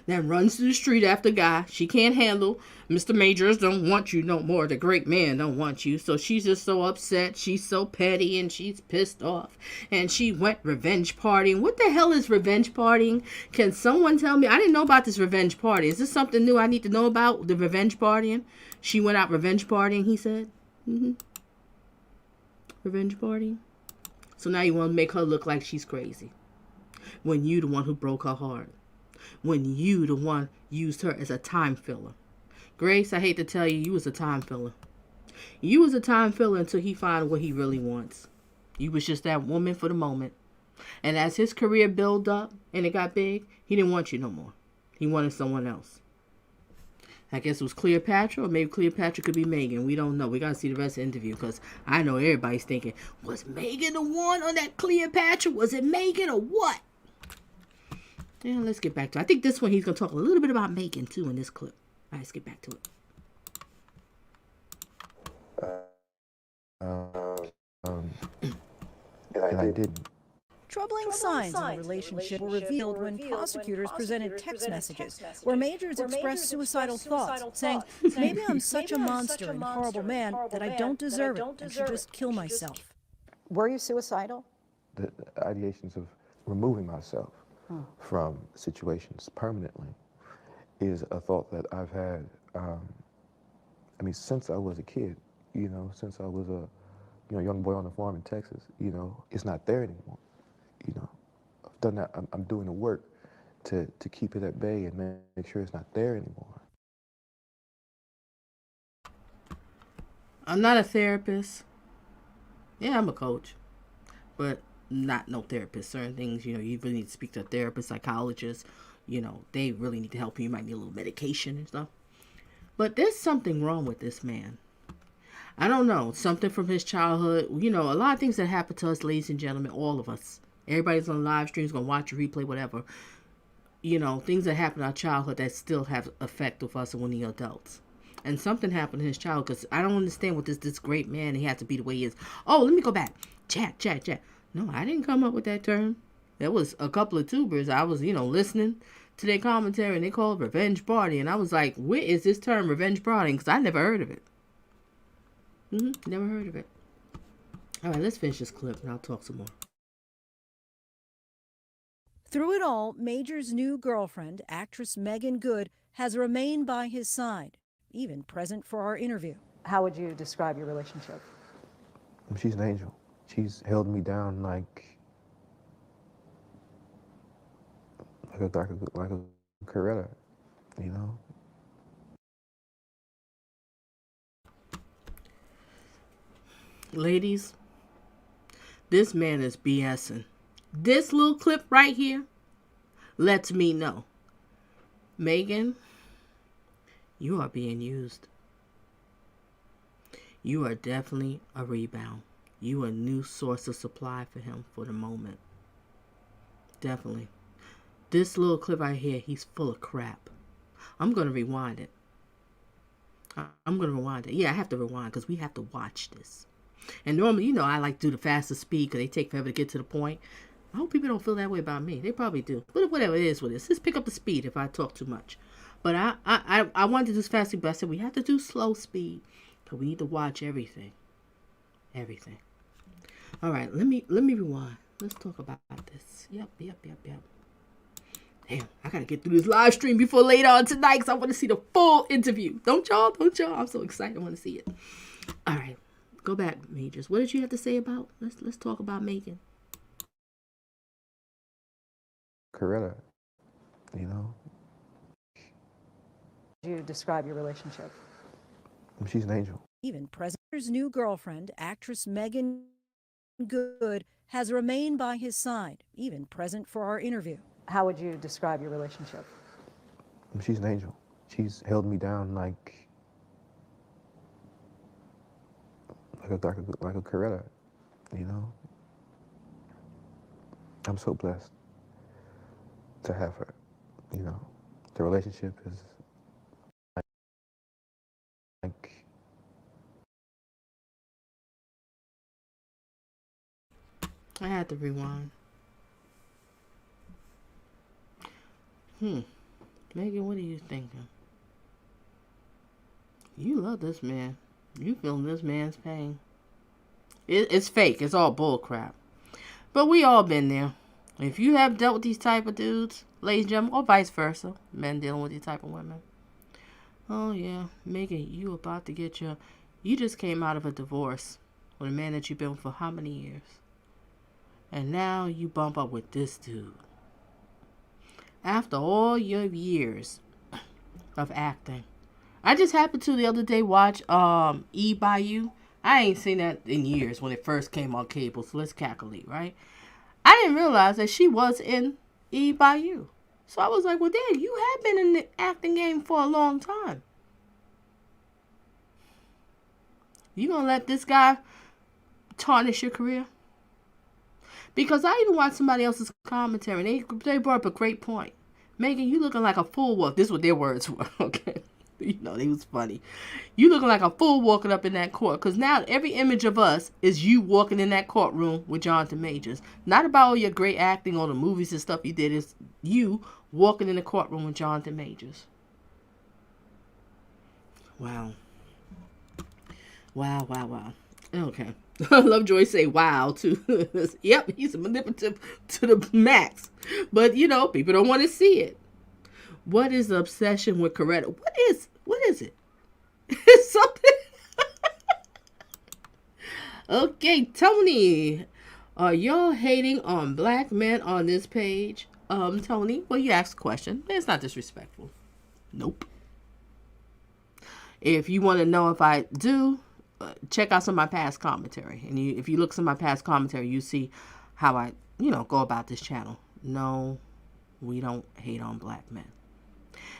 that runs through the street after a guy she can't handle. Mr. Majors don't want you no more. The great man don't want you. So she's just so upset. She's so petty and she's pissed off. And she went revenge partying. What the hell is revenge partying? Can someone tell me? I didn't know about this revenge party. Is this something new I need to know about, the revenge partying? She went out revenge partying, he said. Revenge party. So now you want to make her look like she's crazy. When you the one who broke her heart. When you the one used her as a time filler. Grace, I hate to tell you, you was a time filler. You was a time filler until he found what he really wants. You was just that woman for the moment. And as his career built up and it got big, he didn't want you no more. He wanted someone else. I guess it was Cleopatra, or maybe Cleopatra could be Megan. We don't know. We got to see the rest of the interview, because I know everybody's thinking, was Megan the one on that Cleopatra? Was it Megan or what? Yeah, let's get back to it. I think this one he's going to talk a little bit about Megan, too, in this clip. All right, let's get back to it. And I didn't. Troubling signs in the relationship were revealed when prosecutors presented text messages where Majors expressed suicidal thoughts, saying, maybe I'm such a monster and horrible man that I don't deserve it and should just kill myself. Were you suicidal? The ideations of removing myself from situations permanently is a thought that I've had, since I was a kid, since I was a young boy on a farm in Texas, it's not there anymore. I've done that. I'm doing the work to keep it at bay and make sure it's not there anymore. I'm not a therapist. Yeah, I'm a coach, but not no therapist. Certain things, you really need to speak to a therapist, psychologist. They really need to help you. You might need a little medication and stuff. But there's something wrong with this man. I don't know. Something from his childhood. A lot of things that happen to us, ladies and gentlemen, all of us. Everybody's on live streams, going to watch a replay, whatever. Things that happen in our childhood that still have effect with us when we're adults. And something happened in his childhood, because I don't understand what this great man, he has to be the way he is. Oh, let me go back. Chat. No, I didn't come up with that term. There was a couple of tubers. I was, listening to their commentary, and they called it revenge party. And I was like, where is this term revenge party? Because I never heard of it. Never heard of it. All right, let's finish this clip, and I'll talk some more. Through it all, Major's new girlfriend, actress Megan Good, has remained by his side, even present for our interview. How would you describe your relationship? She's an angel. She's held me down like a Coretta, Ladies, this man is BSing. This little clip right here lets me know, Megan, you are being used. You are definitely a rebound. You are a new source of supply for him for the moment. Definitely. This little clip right here, he's full of crap. I'm going to rewind it. Yeah, I have to rewind because we have to watch this. And normally, I like to do the fastest speed because they take forever to get to the point. I hope people don't feel that way about me. They probably do. But whatever it is with this, just pick up the speed if I talk too much. But I wanted to do this fast speed, but I said we have to do slow speed because we need to watch everything. Everything. All right, let me rewind. Let's talk about this. Yep. Damn, I gotta get through this live stream before later on tonight because I want to see the full interview. Don't y'all? I'm so excited. I want to see it. All right, go back, Majors. What did you have to say about? Let's talk about Megan. Coretta, How would you describe your relationship? She's an angel. Even President's new girlfriend, actress Megan Good, has remained by his side, even present for our interview. How would you describe your relationship? She's an angel. She's held me down like a Coretta, I'm so blessed to have her. The relationship is like I had to rewind. Megan, what are you thinking? You love this man. You feeling this man's pain. It's fake. It's all bull crap. But we all been there. If you have dealt with these type of dudes, ladies and gentlemen, or vice versa, men dealing with these type of women. Oh yeah, Megan, you about to get your You just came out of a divorce with a man that you've been with for how many years? And now you bump up with this dude. After all your years of acting. I just happened to the other day watch E by You. I ain't seen that in years when it first came on cable, so let's calculate, right? I didn't realize that she was in E by You. So I was like, well, damn, you have been in the acting game for a long time. You gonna let this guy tarnish your career? Because I even watched somebody else's commentary, and they brought up a great point. Megan, you looking like a fool walk. This is what their words were, okay? You know, they was funny. You looking like a fool walking up in that court. Because now every image of us is you walking in that courtroom with Jonathan Majors. Not about all your great acting or the movies and stuff you did. It's you walking in the courtroom with Jonathan Majors. Wow. Wow, wow, wow. Okay. Lovejoy say wow, too. Yep, he's manipulative to the max. But, you know, people don't want to see it. What is the obsession with Coretta? What is it? It's something. Okay, Tony. Are y'all hating on black men on this page? Tony, well, you asked a question. It's not disrespectful. Nope. If you want to know if I do, check out some of my past commentary. And if you look at some of my past commentary, you see how I, go about this channel. No, we don't hate on black men.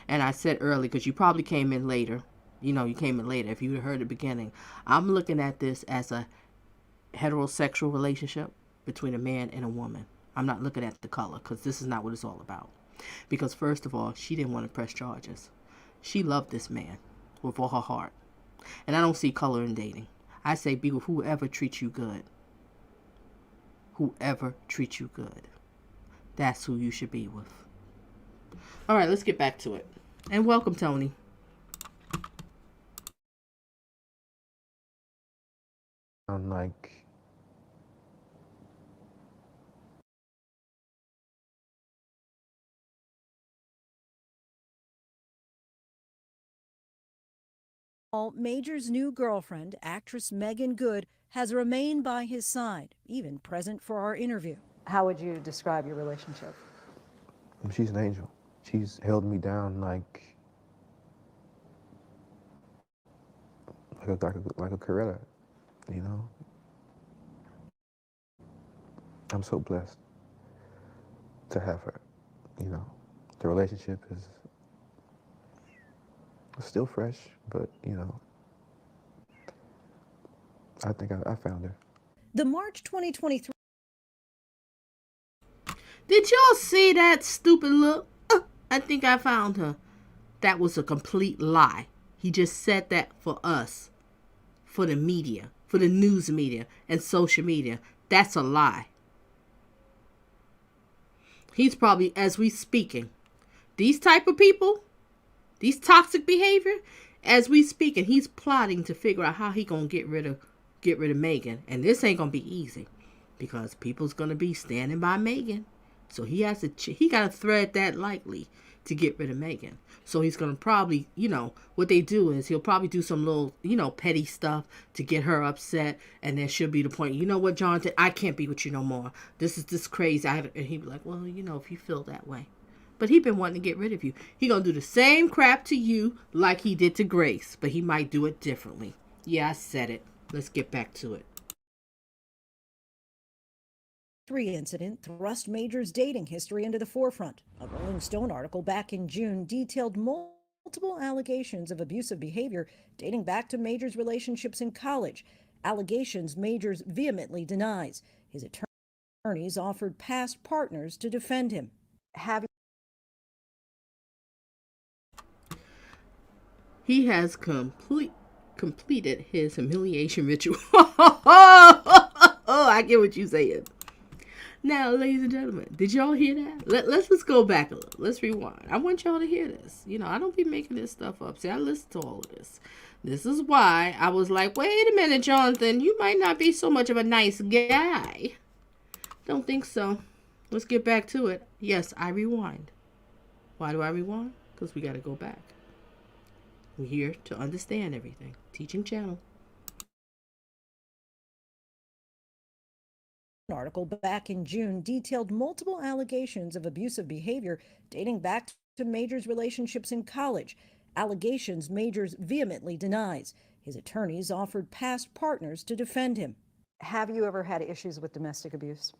And I said earlier, because you probably came in later, you came in later. If you heard the beginning, I'm looking at this as a heterosexual relationship between a man and a woman. I'm not looking at the color, because this is not what it's all about. Because first of all, she didn't want to press charges. She loved this man with all her heart. And I don't see color in dating. I say be with whoever treats you good. Whoever treats you good. That's who you should be with. All right, let's get back to it. And welcome, Tony. Like Major's new girlfriend, actress Megan Good, has remained by his side, even present for our interview. How would you describe your relationship? she's an angel. She's held me down like a Coretta, I'm so blessed to have her. The relationship is still fresh, but I think I found her. The March 2023 Did y'all see that stupid look? I think I found her. That was a complete lie. He just said that for us, for the media, for the news media and social media. That's a lie. He's probably, as we speaking, these type of people, these toxic behavior, as we speaking, he's plotting to figure out how he gonna get rid of Megan. And this ain't gonna be easy, because people's gonna be standing by Megan. So he gotta thread that lightly to get rid of Megan. So he's gonna probably, what they do is he'll probably do some little, petty stuff to get her upset, and then she'll be the point, you know what, Jonathan, I can't be with you no more. This is this crazy. And he'd be like, well, if you feel that way. But he been wanting to get rid of you. He gonna do the same crap to you like he did to Grace, but he might do it differently. Yeah, I said it. Let's get back to it. incident thrust Major's dating history into the forefront. A Rolling Stone article back in June detailed multiple allegations of abusive behavior dating back to Major's relationships in college. Allegations Majors vehemently denies. His attorneys offered past partners to defend him. He has completed his humiliation ritual. Oh, I get what you're saying. Now, ladies and gentlemen, did y'all hear that? Let's just go back a little. Let's rewind. I want y'all to hear this. I don't be making this stuff up. See, I listen to all of this. This is why I was like, wait a minute, Jonathan, you might not be so much of a nice guy. Don't think so. Let's get back to it. Yes, I rewind. Why do I rewind? Because we got to go back. We're here to understand everything. Teaching channel. article back in June detailed multiple allegations of abusive behavior dating back to Majors' relationships in college, allegations Majors vehemently denies. His attorneys offered past partners to defend him. Have you ever had issues with domestic abuse?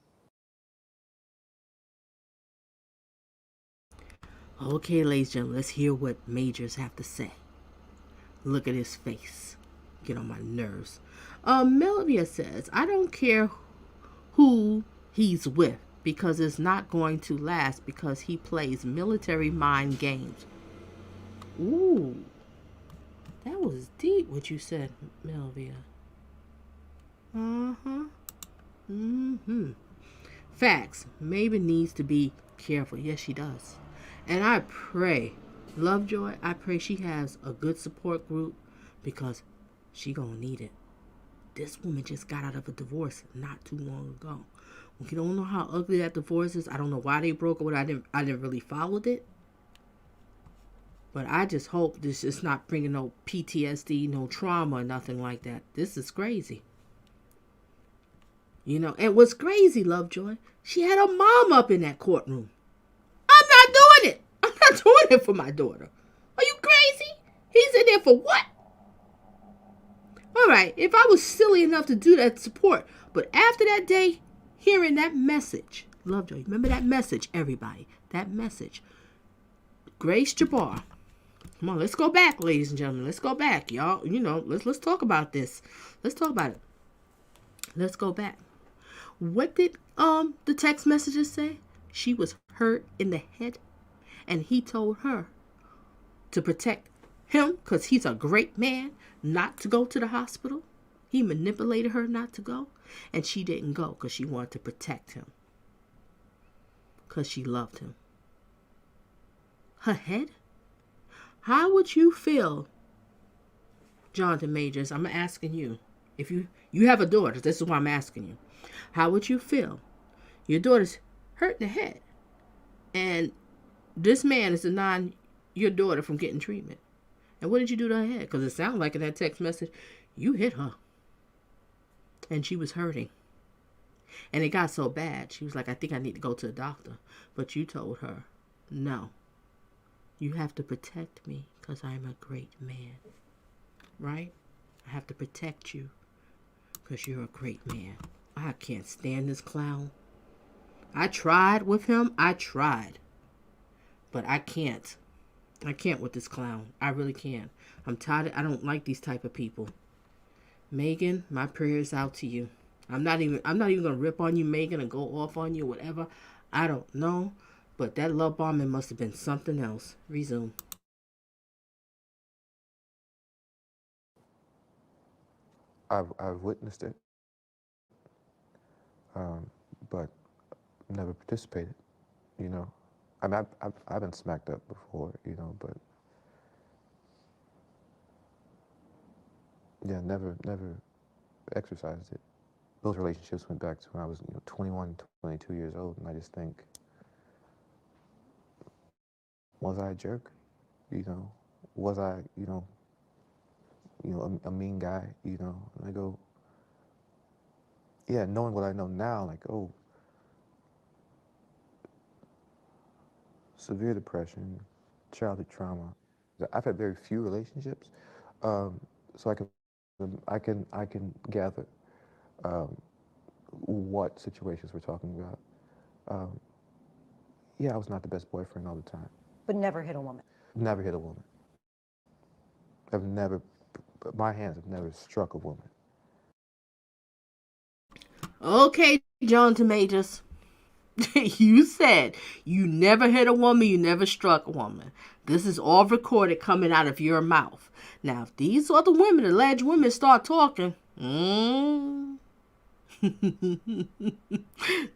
Okay, ladies and gentlemen, let's hear what Majors have to say. Look at his face. Get on my nerves. Melvia says, I don't care who he's with because it's not going to last because he plays military mind games. Ooh, that was deep what you said, Melvia. Facts. Maybe needs to be careful. Yes, she does. And I pray, Lovejoy, I pray she has a good support group because she gonna need it. This woman just got out of a divorce not too long ago. We don't know how ugly that divorce is. I don't know why they broke it. I didn't really follow it. But I just hope this is not bringing no PTSD, no trauma, or nothing like that. This is crazy. You know, and what's crazy, Lovejoy, she had her mom up in that courtroom. I'm not doing it. I'm not doing it for my daughter. Are you crazy? He's in there for what? All right, if I was silly enough to do that support, but after that day, hearing that message, Lovejoy, remember that message, everybody, that message. Grace Jabbar. Come on, let's go back, ladies and gentlemen. Let's go back, y'all. You know, let's talk about this. Let's talk about it. Let's go back. What did the text messages say? She was hurt in the head, and he told her to protect him because he's a great man not to go to the hospital. He manipulated her not to go, and she didn't go because she wanted to protect him because she loved him. Her head? How would you feel, Jonathan Majors? I'm asking you. If you have a daughter, this is why I'm asking you. How would you feel? Your daughter's hurt in the head, and this man is denying your daughter from getting treatment. And what did you do to her head? Because it sounded like in that text message, you hit her. And she was hurting. And it got so bad, she was like, I think I need to go to the doctor. But you told her, no. You have to protect me because I'm a great man. Right? I have to protect you because you're a great man. I can't stand this clown. I tried with him. I tried. But I can't. I can't with this clown. I really can't. I'm tired. I don't like these type of people. Megan, my prayers out to you. I'm not even gonna rip on you, Megan, and go off on you, whatever. I don't know. But that love bombing must have been something else. Resume. I've witnessed it, but never participated. You know, I mean, I've been smacked up before. You know, but yeah, never exercised it. Those relationships went back to when I was 21, 22 years old, and I just think, was I a jerk? You know, was I a mean guy? You know, and I go, yeah, knowing what I know now, like, oh, severe depression, childhood trauma. I've had very few relationships, so I can gather what situations we're talking about. Yeah, I was not the best boyfriend all the time. But never hit a woman. Never hit a woman. My hands have never struck a woman. Okay, Jonathan Majors. You said you never hit a woman, you never struck a woman. This is all recorded coming out of your mouth. Now, if these other women, alleged women, start talking,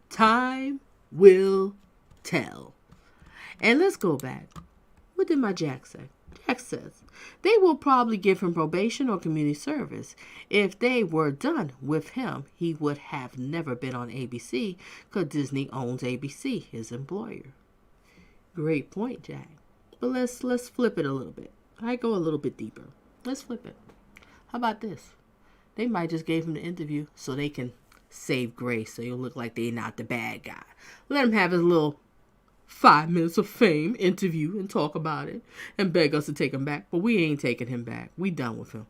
time will tell. And let's go back. What did my Jack say? Jack says they will probably give him probation or community service. If they were done with him, he would have never been on ABC because Disney owns ABC, his employer. Great point, Jack. But let's flip it a little bit. I go a little bit deeper. Let's flip it. How about this? They might just gave him the interview so they can save Grace so he'll look like they're not the bad guy. Let him have his little 5 minutes of fame interview and talk about it and beg us to take him back. But we ain't taking him back. We done with him.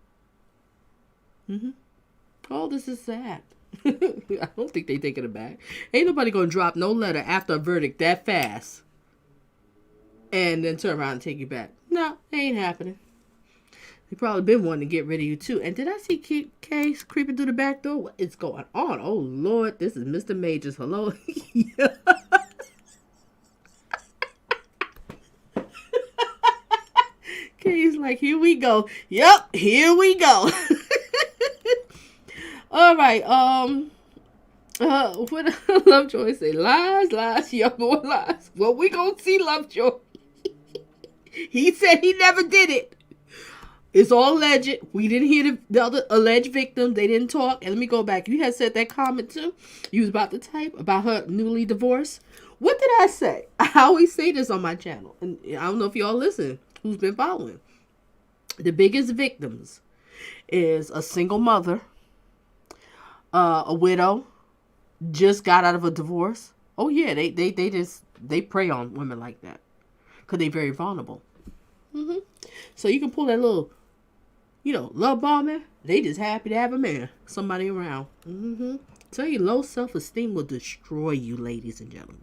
All this is sad. I don't think they taking him back. Ain't nobody gonna drop no letter after a verdict that fast and then turn around and take you back. No, it ain't happening. They probably been wanting to get rid of you too. And did I see Case creeping through the back door? What is going on? Oh Lord, this is Mr. Majors. Hello. Case like, here we go. Yep, here we go. All right. What Lovejoy say? Lies, yeah, more lies. Well, we gonna see Lovejoy. He said he never did it. It's all alleged. We didn't hear the other alleged victim. They didn't talk. And let me go back. You had said that comment too. You was about to type about her newly divorced. What did I say? I always say this on my channel. And I don't know if y'all listen. Who's been following? The biggest victims is a single mother, a widow, just got out of a divorce. Oh yeah, they prey on women like that because they're very vulnerable. So you can pull that little, love bombing. They just happy to have a man, somebody around. Tell you, low self-esteem will destroy you, ladies and gentlemen.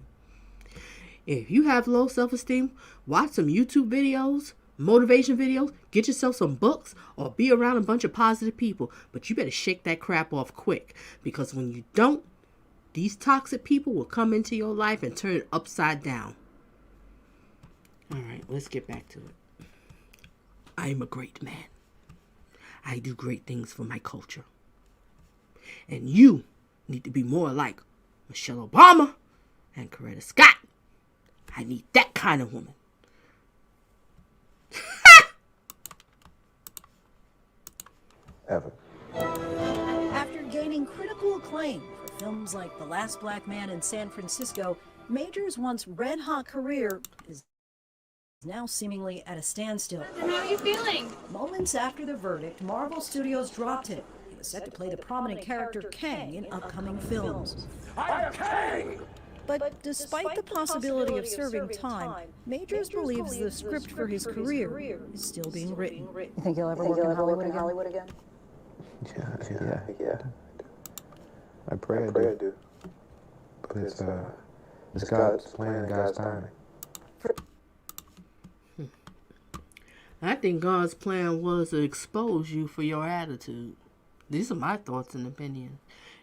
If you have low self-esteem, watch some YouTube videos, motivation videos, get yourself some books, or be around a bunch of positive people. But you better shake that crap off quick, because when you don't, these toxic people will come into your life and turn it upside down. All right, let's get back to it. I am a great man. I do great things for my culture. And you need to be more like Michelle Obama and Coretta Scott. I need that kind of woman. Ever. After gaining critical acclaim for films like The Last Black Man in San Francisco, Majors' once red-hot career is now seemingly at a standstill. How are you feeling? Moments after the verdict, Marvel Studios dropped him. He was set to play the prominent character Kang in upcoming films. I'm Kang! But despite the possibility of serving time, Majors believes the script for his career is still being written. You think you'll ever work in Hollywood again? Yeah. I pray I do. But it's God's plan, God's timing. I think God's plan was to expose you for your attitude. These are my thoughts and opinions.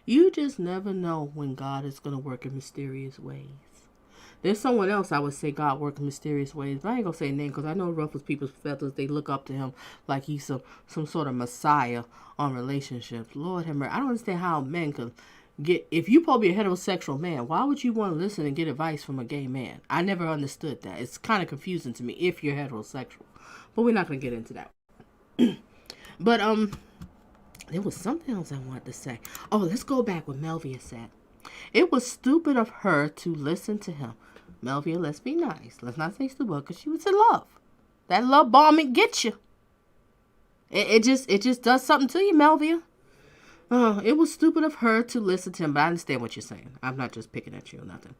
You just never know when God is going to work in mysterious ways. There's someone else I would say God work in mysterious ways, but I ain't going to say a name because I know it ruffles people's feathers. They look up to him like he's some sort of messiah on relationships. Lord have mercy. I don't understand how men could get... If you're supposed to be a heterosexual man, why would you want to listen and get advice from a gay man? I never understood that. It's kind of confusing to me if you're heterosexual. But we're not going to get into that. But, there was something else I wanted to say. Oh, let's go back what Melvia said. It was stupid of her to listen to him. Melvia, let's be nice. Let's not say stupid because she was in love. That love bombing gets you. It just does something to you, Melvia. It was stupid of her to listen to him, but I understand what you're saying. I'm not just picking at you or nothing.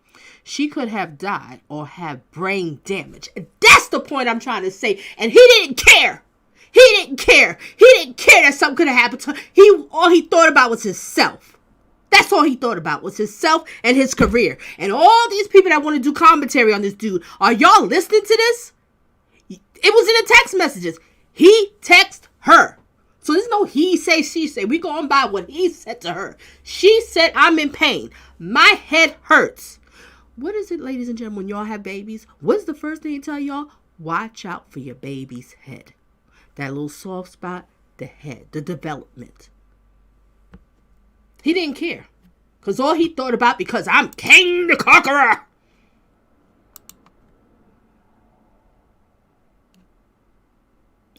She could have died or have brain damage. That's the point I'm trying to say. And he didn't care. He didn't care that something could have happened to her. All he thought about was himself. That's all he thought about was himself and his career. And all these people that want to do commentary on this dude, are y'all listening to this? It was in the text messages. He texted her. So there's no he say, she say. We going by what he said to her. She said, I'm in pain. My head hurts. What is it, ladies and gentlemen, when y'all have babies? What's the first thing you tell y'all? Watch out for your baby's head. That little soft spot, the head, the development. He didn't care. Because all he thought about, because I'm King the Conqueror.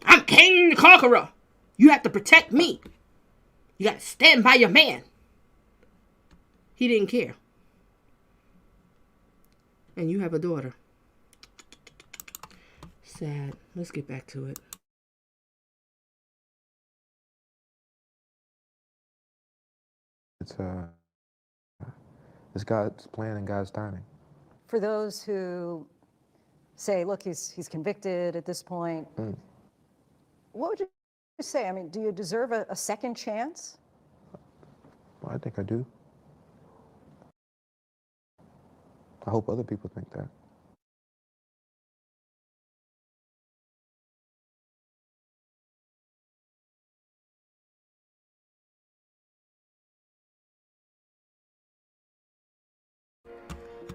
I'm King the Conqueror. You have to protect me. You got to stand by your man. He didn't care. And you have a daughter. Sad. Let's get back to it. It's It's God's plan and God's timing. For those who say, look, he's convicted at this point, what would you say? I mean, do you deserve a second chance? Well, I think I do. I hope other people think that.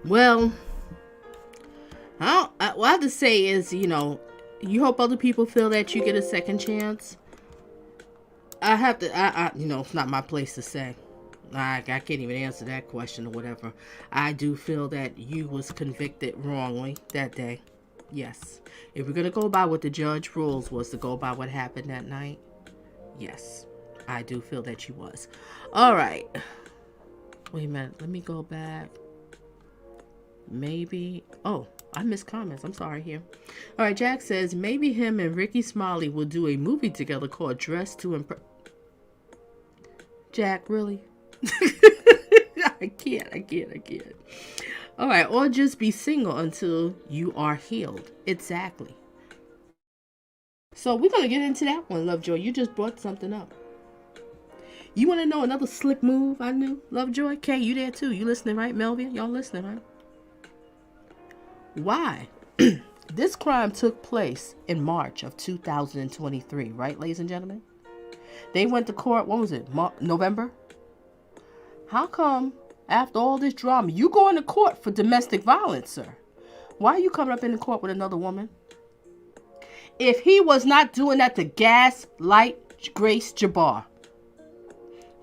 Well, what I have to say is, you hope other people feel that you get a second chance. I have to, it's not my place to say. I can't even answer that question or whatever. I do feel that you was convicted wrongly that day. Yes. If we're going to go by what the judge rules was to go by what happened that night, yes, I do feel that you was. All right. Wait a minute. Let me go back. Maybe. Oh, I missed comments. I'm sorry here. All right. Jack says maybe him and Ricky Smiley will do a movie together called Dress to Impress. Jack, really? I can't. All right. Or just be single until you are healed. Exactly. So we're going to get into that one, Lovejoy. You just brought something up. You want to know another slick move I knew? Lovejoy? Kay, you there too? You listening, right? Melvin? Y'all listening, right? Why? This crime took place in March of 2023, right, ladies and gentlemen? They went to court, what was it, November? How come, after all this drama, you going to court for domestic violence, sir? Why are you coming up in the court with another woman? If he was not doing that to gaslight Grace Jabbar.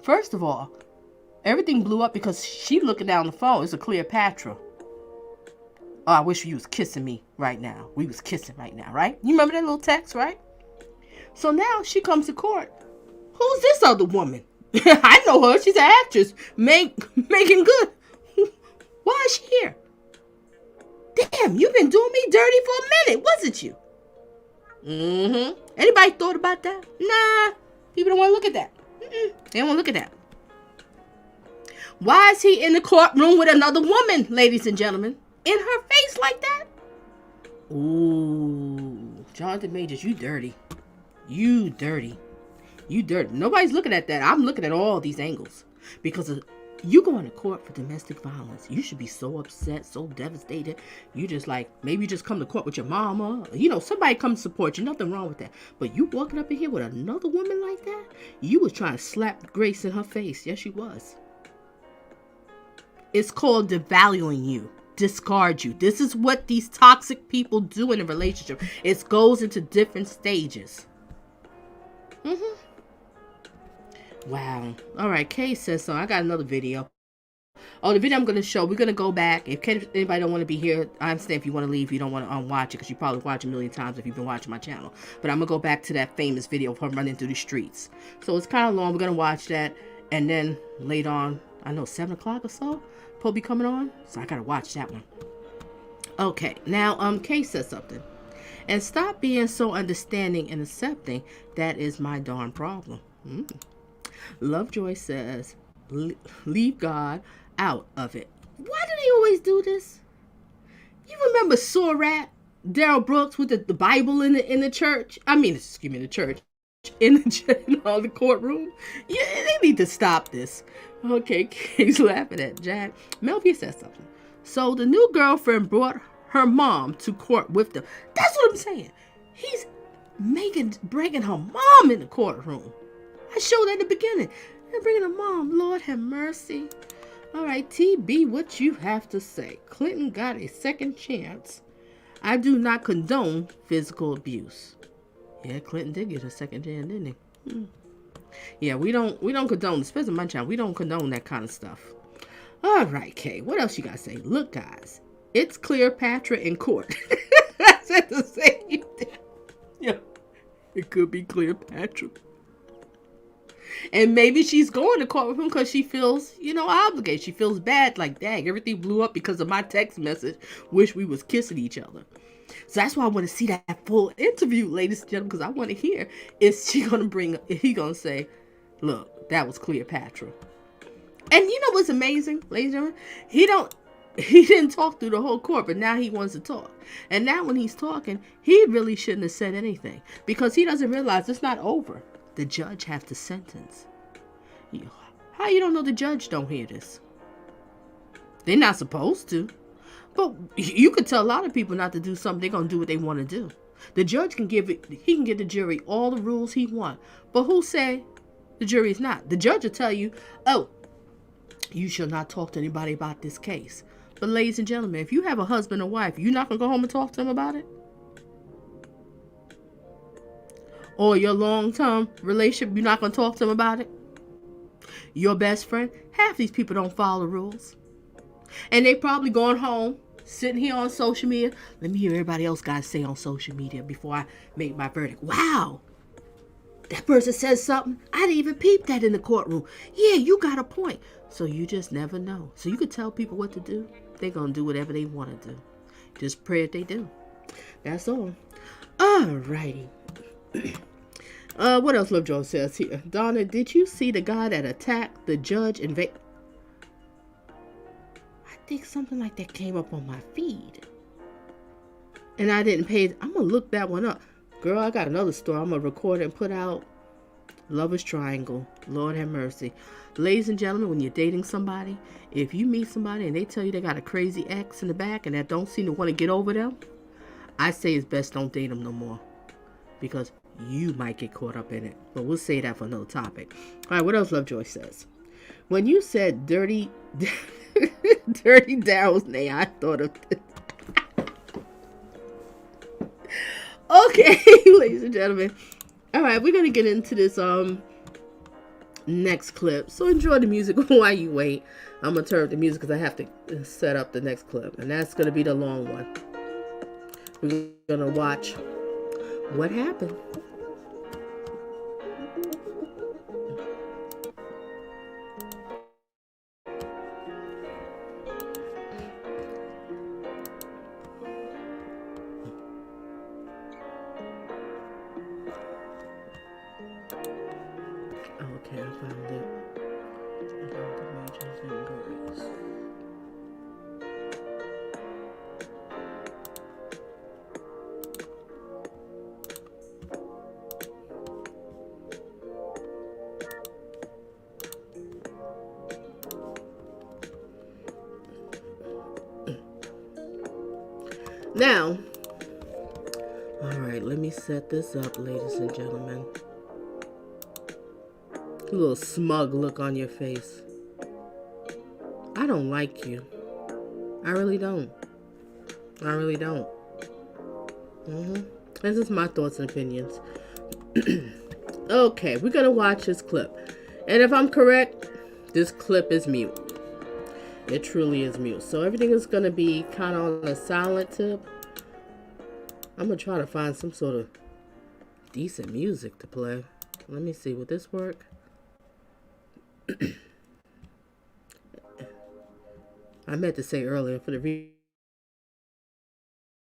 First of all, everything blew up because she looking down the phone. It's a Cleopatra. Oh, I wish you was kissing me right now. We was kissing right now, right? You remember that little text, right? So now she comes to court. Who's this other woman? I know her. She's an actress. Megan Good. Why is she here? Damn, you've been doing me dirty for a minute, wasn't you? Anybody thought about that? Nah. People don't want to look at that. They don't want to look at that. Why is he in the courtroom with another woman, ladies and gentlemen? In her face like that? Ooh, Jonathan Majors, you dirty. You dirty. You dirty. Nobody's looking at that. I'm looking at all these angles. Because you going to court for domestic violence. You should be so upset, so devastated. You just like, maybe you just come to court with your mama. Somebody come to support you. Nothing wrong with that. But you walking up in here with another woman like that? You was trying to slap Grace in her face. Yes, you was. It's called devaluing you. Discard you. This is what these toxic people do in a relationship. It goes into different stages. Wow. All right. Kay says so. I got another video. Oh, the video I'm going to show. We're going to go back. If anybody don't want to be here, I understand if you want to leave. You don't want to watch it because you probably watch a million times if you've been watching my channel. But I'm going to go back to that famous video of her running through the streets. So it's kind of long. We're going to watch that. And then later on, I know 7 o'clock or so, Poe be coming on. So I got to watch that one. Okay. Now, Kay says something. And stop being so understanding and accepting. That is my darn problem. Lovejoy says, leave God out of it. Why do they always do this? You remember Sorat, Daryl Brooks with the Bible in the church? The church. In the courtroom? Yeah, they need to stop this. Okay, he's laughing at Jack. Melvia says something. So the new girlfriend brought her mom to court with them. That's what I'm saying. He's bringing her mom in the courtroom. I showed that in the beginning. And bringing her mom. Lord have mercy. All right, TB, what you have to say? Clinton got a second chance. I do not condone physical abuse. Yeah, Clinton did get a second chance, didn't he? Yeah, we don't condone, especially my child. We don't condone that kind of stuff. All right, Kay. What else you got to say? Look, guys, it's Cleopatra in court. I said the same thing. Yeah, it could be Cleopatra. And maybe she's going to court with him because she feels, obligated. She feels bad, like, dang, everything blew up because of my text message. Wish we was kissing each other. So that's why I want to see that full interview, ladies and gentlemen, because I want to hear, is he going to say, look, that was Cleopatra. And you know what's amazing, ladies and gentlemen? He didn't talk through the whole court, but now he wants to talk. And now when he's talking, he really shouldn't have said anything because he doesn't realize it's not over. The judge has to sentence. How you don't know the judge don't hear this? They're not supposed to. But you could tell a lot of people not to do something, they're going to do what they want to do. The judge can give the jury all the rules he wants. But who say the jury is not? The judge will tell you, oh, you shall not talk to anybody about this case. But ladies and gentlemen, if you have a husband or wife, you're not going to go home and talk to them about it? Or your long-term relationship, you're not going to talk to them about it? Your best friend? Half these people don't follow the rules. And they probably going home, sitting here on social media. Let me hear everybody else got to say on social media before I make my verdict. Wow, that person says something. I didn't even peep that in the courtroom. Yeah, you got a point. So you just never know. So you could tell people what to do. They're going to do whatever they want to do. Just pray that they do. That's all. Alrighty. What else Lovejoy says here? Donna, did you see the guy that attacked the judge in Vegas? I think something like that came up on my feed. And I didn't pay. I'm going to look that one up. Girl, I got another story I'm going to record and put out. Lover's Triangle. Lord have mercy. Ladies and gentlemen, when you're dating somebody, if you meet somebody and they tell you they got a crazy ex in the back and that don't seem to want to get over them, I say it's best don't date them no more. Because you might get caught up in it. But we'll say that for another topic. All right, what else Lovejoy says? When you said dirty Daryl's name, I thought of this. Okay, ladies and gentlemen. All right, we're going to get into this next clip. So enjoy the music while you wait. I'm going to turn up the music because I have to set up the next clip. And that's going to be the long one. We're going to watch what happened. Okay, I found it. I found the majors and Grace. Now, all right, let me set this up, ladies and gentlemen. A little smug look on your face. I don't like you. I really don't. I really don't. This is my thoughts and opinions. Okay, we're gonna watch this clip. And if I'm correct, this clip is mute. It truly is mute. So everything is gonna be kind of on a silent tip. I'm gonna try to find some sort of decent music to play. Let me see, would this work? I meant to say earlier, for the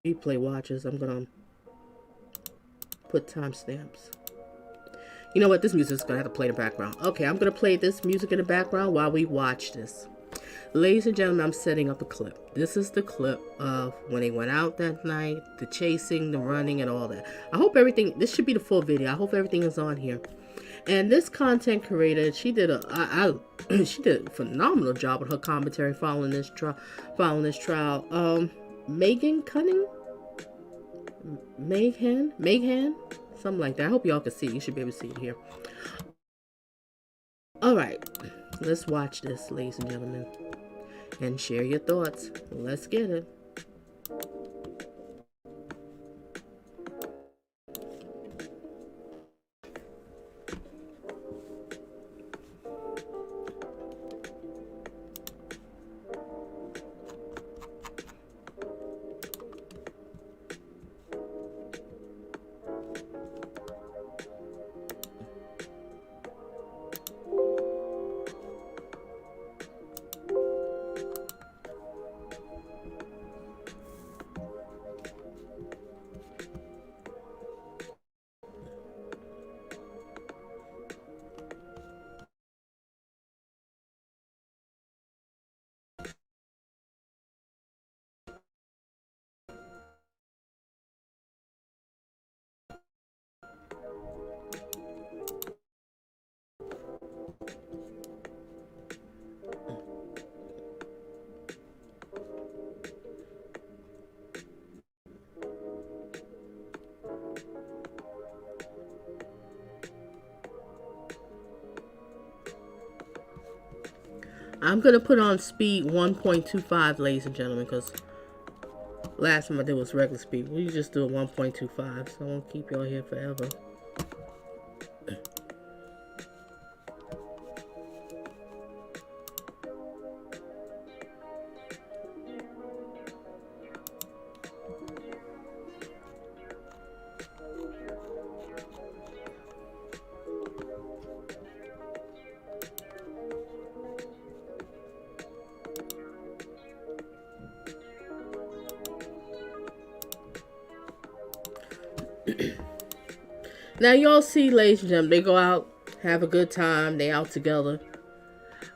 replay watchers, I'm gonna put timestamps. You know what? This music is gonna have to play in the background. Okay, I'm gonna play this music in the background while we watch this. Ladies and gentlemen, I'm setting up a clip. This is the clip of when they went out that night, the chasing, the running, and all that. I hope everything, this should be the full video. I hope everything is on here. And this content creator, she did a phenomenal job with her commentary following this trial. Megan Cunning? Meghan? Something like that. I hope y'all can see it. You should be able to see it here. Alright. Let's watch this, ladies and gentlemen. And share your thoughts. Let's get it. I'm going to put on speed 1.25, ladies and gentlemen, because last time I did was regular speed. We just do a 1.25, so I won't keep y'all here forever. Now y'all see, ladies and gentlemen, they go out, have a good time, they out together,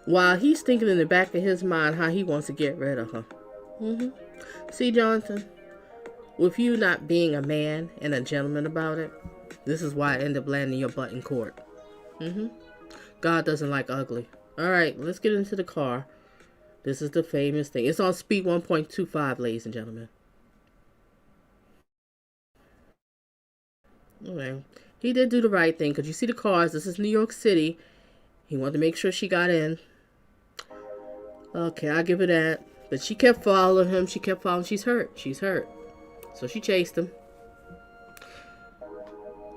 while he's thinking in the back of his mind how he wants to get rid of her. See, Jonathan, with you not being a man and a gentleman about it, this is why I end up landing your butt in court. God doesn't like ugly. Alright, let's get into the car. This is the famous thing. It's on speed 1.25, ladies and gentlemen. Okay. He did do the right thing, because you see the cars. This is New York City. He wanted to make sure she got in. Okay, I'll give her that. But she kept following him. She kept following. She's hurt. She's hurt. So she chased him.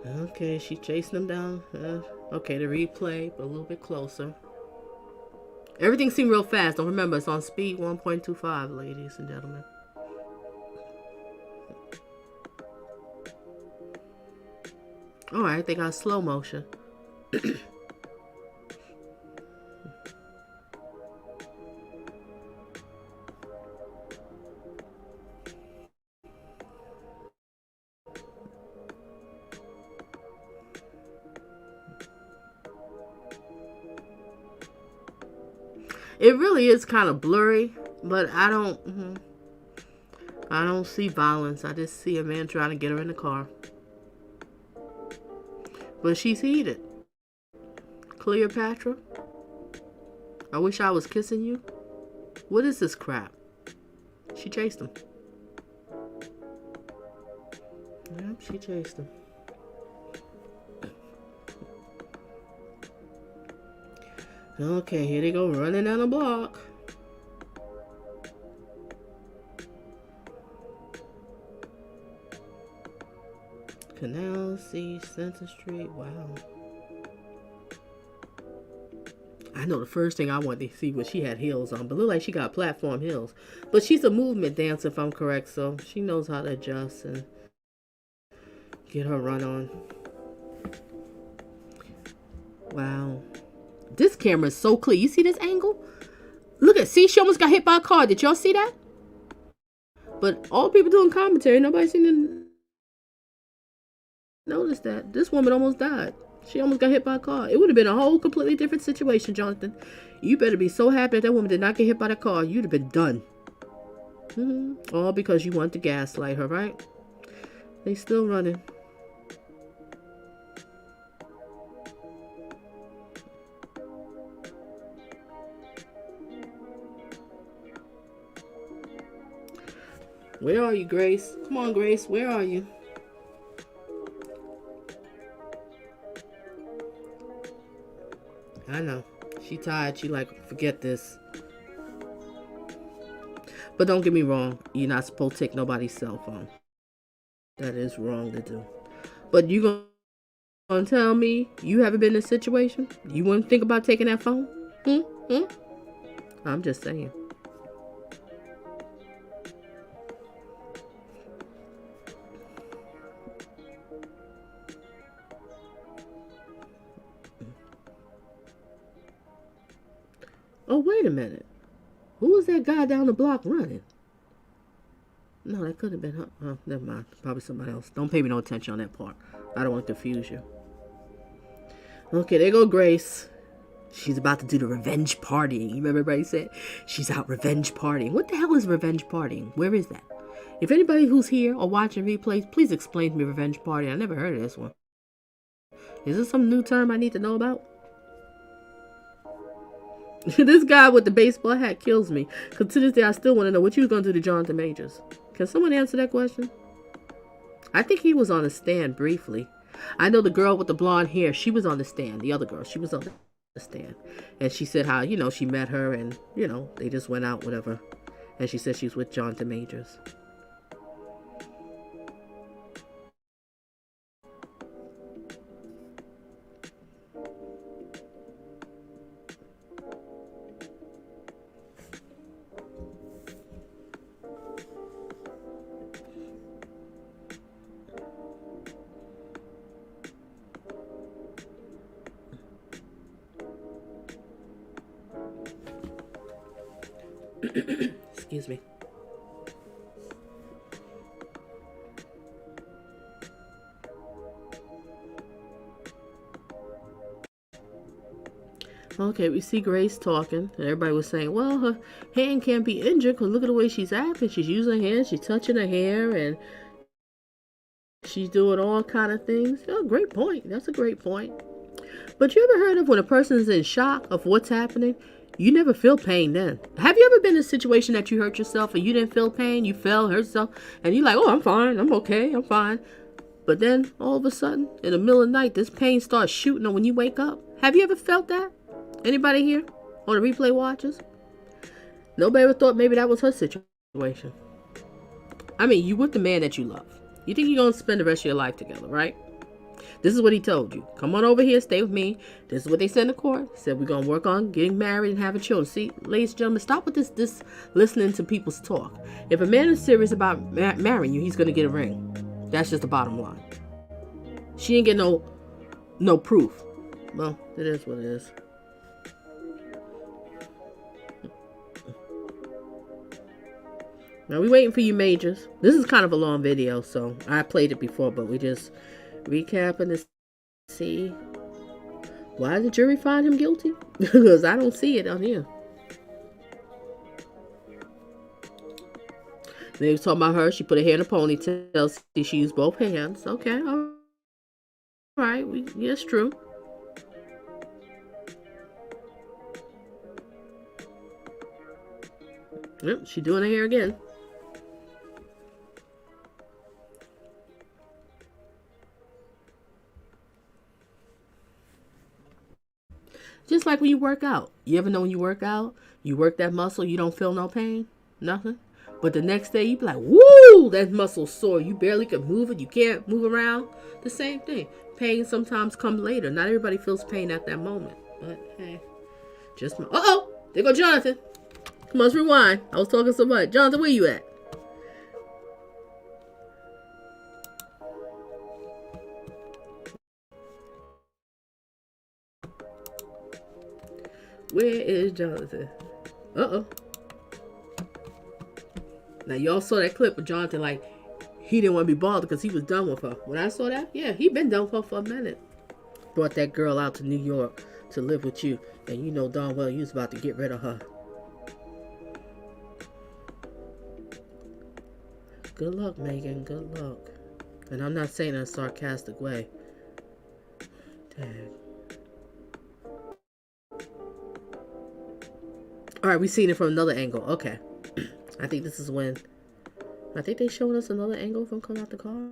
Okay, she chasing him down. Okay, the replay, but a little bit closer. Everything seemed real fast. Don't remember, it's on speed 1.25, ladies and gentlemen. Alright, they got slow motion. It really is kind of blurry, but I don't see violence. I just see a man trying to get her in the car. But she's heated. Cleopatra? I wish I was kissing you? What is this crap? She chased him. Yep, she chased him. Okay, here they go running down the block. Canal, C, Center Street. Wow. I know the first thing I wanted to see was she had heels on, but look like she got platform heels. But she's a movement dancer, if I'm correct, so she knows how to adjust and get her run on. Wow. This camera is so clear. You see this angle? Look at, see, she almost got hit by a car. Did y'all see that? But all people doing commentary, nobody seen to notice that. This woman almost died. She almost got hit by a car. It would have been a whole completely different situation, Jonathan. You better be so happy that woman did not get hit by the car. You'd have been done. All because you want to gaslight her, right? They still running. Where are you, Grace? Come on, Grace. Where are you? I know. She tired. She like, forget this. But don't get me wrong. You're not supposed to take nobody's cell phone. That is wrong to do. But you gonna tell me you haven't been in a situation? You wouldn't think about taking that phone? I'm just saying. Oh, wait a minute. Who was that guy down the block running? No, that could have been her. Oh, never mind. Probably somebody else. Don't pay me no attention on that part. I don't want to confuse you. Okay, there go Grace. She's about to do the revenge partying. You remember everybody said she's out revenge partying. What the hell is revenge partying? Where is that? If anybody who's here or watching replays, please explain to me revenge partying. I never heard of this one. Is this some new term I need to know about? This guy with the baseball hat kills me. Because to this day, I still want to know what you was going to do to Jonathan Majors. Can someone answer that question? I think he was on the stand briefly. I know the girl with the blonde hair, she was on the stand. The other girl, she was on the stand. And she said how, she met her and, they just went out, whatever. And she said she was with Jonathan Majors. Excuse me. Okay, we see Grace talking, and everybody was saying, well, her hand can't be injured because look at the way she's acting. She's using her hands, she's touching her hair, and she's doing all kind of things. Oh, great point. That's a great point. But you ever heard of when a person is in shock of what's happening, you never feel pain then? Have you ever been in a situation that you hurt yourself and you didn't feel pain? You fell, hurt yourself, and you're like, oh, I'm fine, I'm okay, I'm fine. But then, all of a sudden, in the middle of the night, this pain starts shooting on when you wake up. Have you ever felt that? Anybody here on the replay watchers? Nobody ever thought maybe that was her situation. I mean, you with the man that you love. You think you're going to spend the rest of your life together, right? This is what he told you. Come on over here, stay with me. This is what they said in the court. He said we're going to work on getting married and having children. See, ladies and gentlemen, stop with this listening to people's talk. If a man is serious about marrying you, he's going to get a ring. That's just the bottom line. She ain't get no proof. Well, it is what it is. Now we waiting for you, Majors. This is kind of a long video, so I played it before, but we just recapping to see why did the jury find him guilty? Because I don't see it on here. They was talking about her. She put her hair in a ponytail. See, she used both hands. Okay, all right. Yeah, it's true. Yep, she doing her hair again. Just like when you work out. You ever know when you work out, you work that muscle, you don't feel no pain? Nothing? But the next day you be like, woo, that muscle's sore. You barely can move it. You can't move around. The same thing. Pain sometimes comes later. Not everybody feels pain at that moment. But hey, just my... Uh-oh, there go Jonathan. Come on, let's rewind. I was talking so much. Jonathan, where you at? Where is Jonathan? Uh-oh. Now, y'all saw that clip of Jonathan, like, he didn't want to be bothered because he was done with her. When I saw that, yeah, he been done with her for a minute. Brought that girl out to New York to live with you. And you know darn well you was about to get rid of her. Good luck, Megan. Good luck. And I'm not saying it in a sarcastic way. Dang. Alright, we seen it from another angle. Okay. I think this is when... I think they showed us another angle from coming out the car.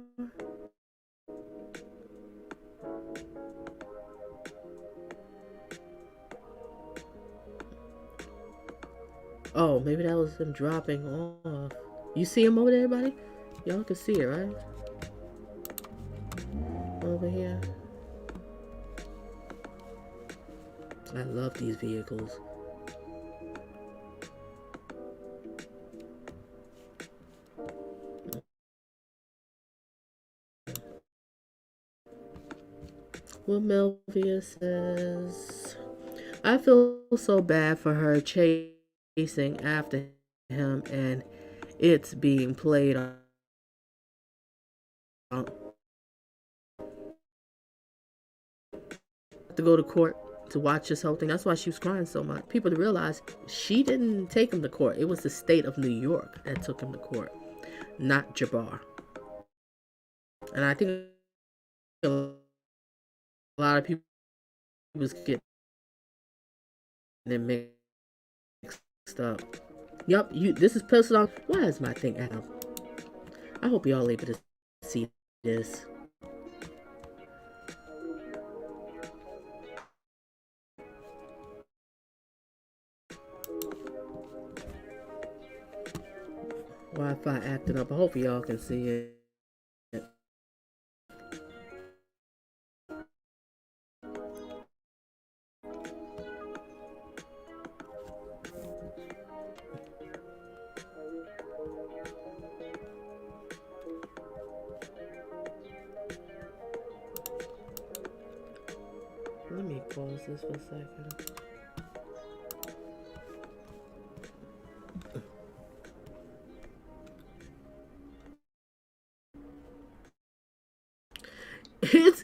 Oh, maybe that was him dropping off. You see him over there, everybody? Y'all can see it, right? Over here. I love these vehicles. What Melvia says, I feel so bad for her chasing after him and it's being played on. To go to court to watch this whole thing. That's why she was crying so much. People to realize she didn't take him to court. It was the state of New York that took him to court, not Jabbar. And I think a lot of people was getting mixed up. Yup, this is posted on. Why is my thing out? I hope y'all able to see this. Wi-Fi acting up. I hope y'all can see it. Let me pause this for a second.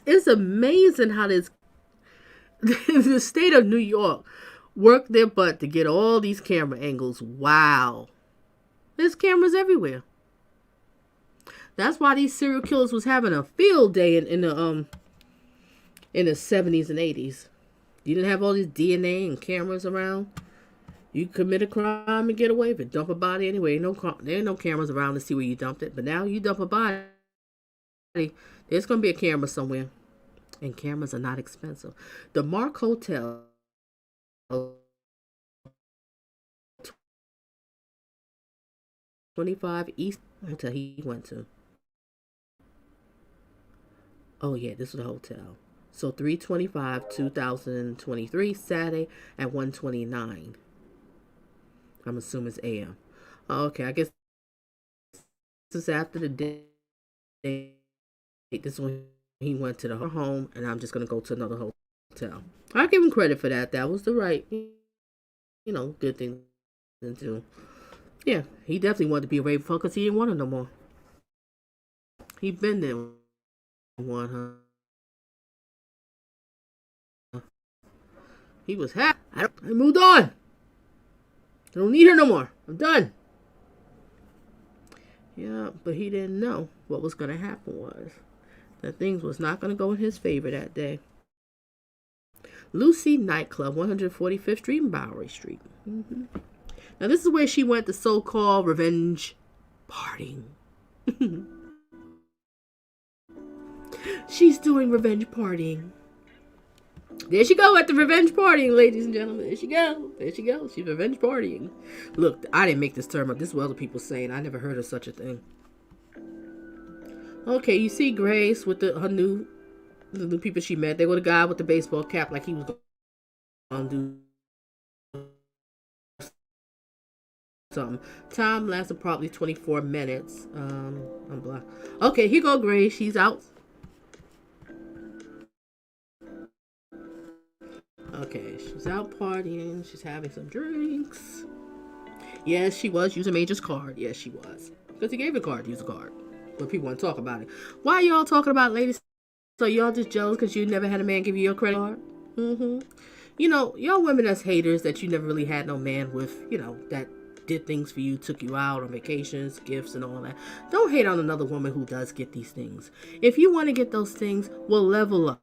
It's amazing how this the state of New York worked their butt to get all these camera angles. Wow. There's cameras everywhere. That's why these serial killers was having a field day in the 70s and 80s. You didn't have all these DNA and cameras around. You commit a crime and get away with it. Dump a body anyway. There ain't no cameras around to see where you dumped it. But now you dump a body, there's going to be a camera somewhere. And cameras are not expensive. The Mark Hotel, 25 East Hotel he went to. Oh yeah, this was the hotel. So 3/25, 2023, Saturday at 1:29. I'm assuming it's AM. Okay, I guess this is after the day. This is when he went to the home, and I'm just going to go to another hotel. I give him credit for that. That was the right, good thing to do. Yeah, he definitely wanted to be a rape fucker because he didn't want her no more. He been there. Want her. He was happy. I moved on. I don't need her no more. I'm done. Yeah, but he didn't know what was going to happen was that things was not going to go in his favor that day. Lucy Nightclub, 145th Street and Bowery Street. Now, this is where she went to so-called revenge partying. She's doing revenge partying. There she go at the revenge partying, ladies and gentlemen. There she go. There she goes. She's revenge partying. Look, I didn't make this term up. This is what other people saying. I never heard of such a thing. Okay, you see Grace with the new people she met. They were the guy with the baseball cap, like he was going to do something. Time lasted probably 24 minutes. I'm black. Okay, here go Grace. She's out. Okay, she's out partying. She's having some drinks. Yes, she was using Major's card. Yes, she was. Because he gave her a card to use a card. But people want to talk about it. Why y'all talking about it, ladies? So y'all just jealous because you never had a man give you your credit card? Y'all women that's haters that you never really had no man with, that did things for you, took you out on vacations, gifts, and all that. Don't hate on another woman who does get these things. If you want to get those things, well, level up.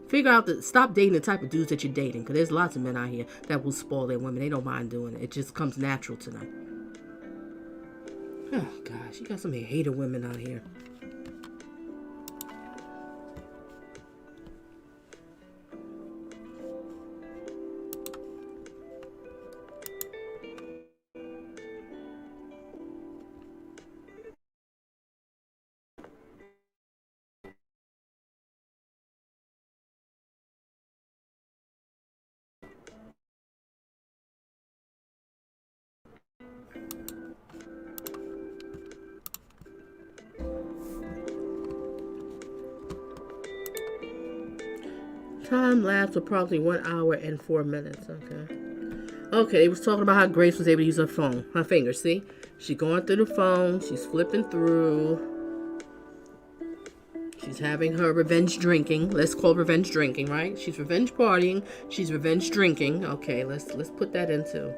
Figure out stop dating the type of dudes that you're dating. Because there's lots of men out here that will spoil their women. They don't mind doing it. It just comes natural to them. Oh, gosh. You got so many hater women out here. Time lapse for probably 1 hour and 4 minutes. Okay, they was talking about how Grace was able to use her phone. Her fingers, see? She's going through the phone. She's flipping through. She's having her revenge drinking. Let's call revenge drinking, right? She's revenge partying. She's revenge drinking. Okay, let's put that into.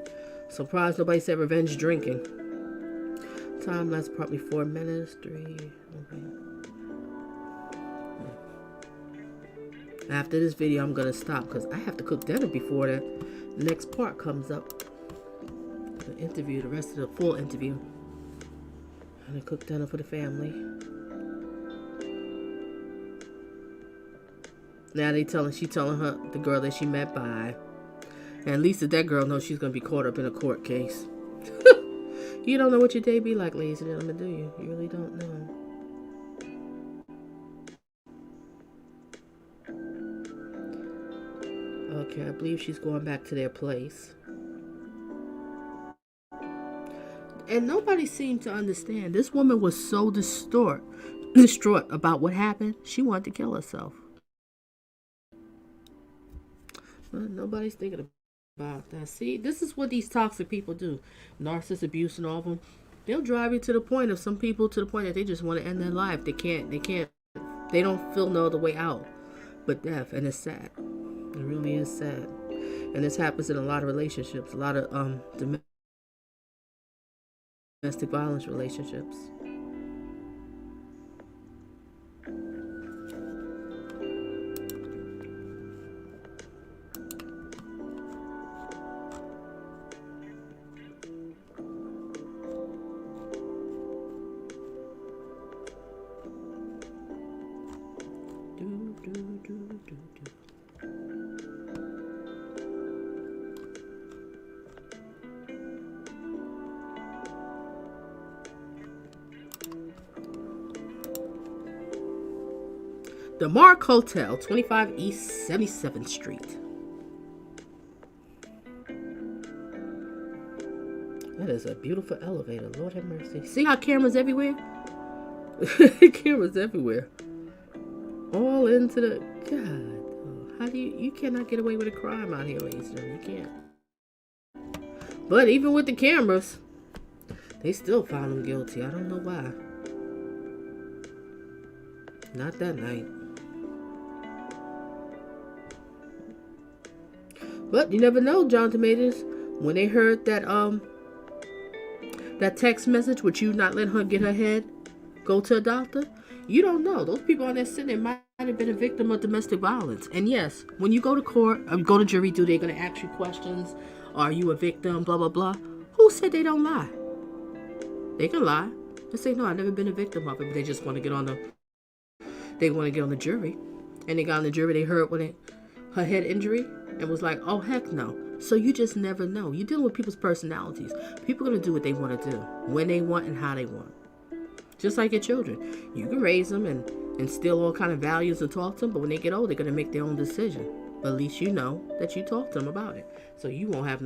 Surprised nobody said revenge drinking. Time lapse probably 4 minutes. 3. Okay. After this video, I'm going to stop because I have to cook dinner before the next part comes up. The interview, the rest of the full interview. I'm going to cook dinner for the family. Now she telling her, the girl that she met, bye. And at least if that girl knows she's gonna be caught up in a court case. You don't know what your day be like, ladies and gentlemen, do you? You really don't know. Okay, I believe she's going back to their place. And nobody seemed to understand. This woman was so distraught about what happened, she wanted to kill herself. But nobody's thinking about that. See, this is what these toxic people do. Narcissist abuse and all of them. They'll drive you to the point of some people to the point that they just want to end their life. They don't feel no other way out but death. And it's sad. It really is sad. And this happens in a lot of relationships, a lot of domestic violence relationships. The Mark Hotel, 25 East 77th Street. That is a beautiful elevator. Lord have mercy. See how cameras everywhere? Cameras everywhere. All into the... God. How do you cannot get away with a crime out here, ladies and gentlemen. You can't. But even with the cameras, they still found him guilty. I don't know why. Not that night. But you never know, Jonathan Majors. When they heard that that text message with you not letting her get her head go to a doctor, you don't know. Those people on there sitting there might have been a victim of domestic violence. And yes, when you go to court or go to jury duty, they're going to ask you questions. Are you a victim? Blah, blah, blah. Who said they don't lie? They can lie. They say, no, I've never been a victim of it. But they just want to get on the jury. And they got on the jury, they heard her head injury and was like, oh, heck no. So you just never know. You're dealing with people's personalities. People are going to do what they want to do, when they want and how they want. Just like your children. You can raise them and instill all kind of values and talk to them, but when they get old, they're going to make their own decision. But at least you know that you talk to them about it. So you won't have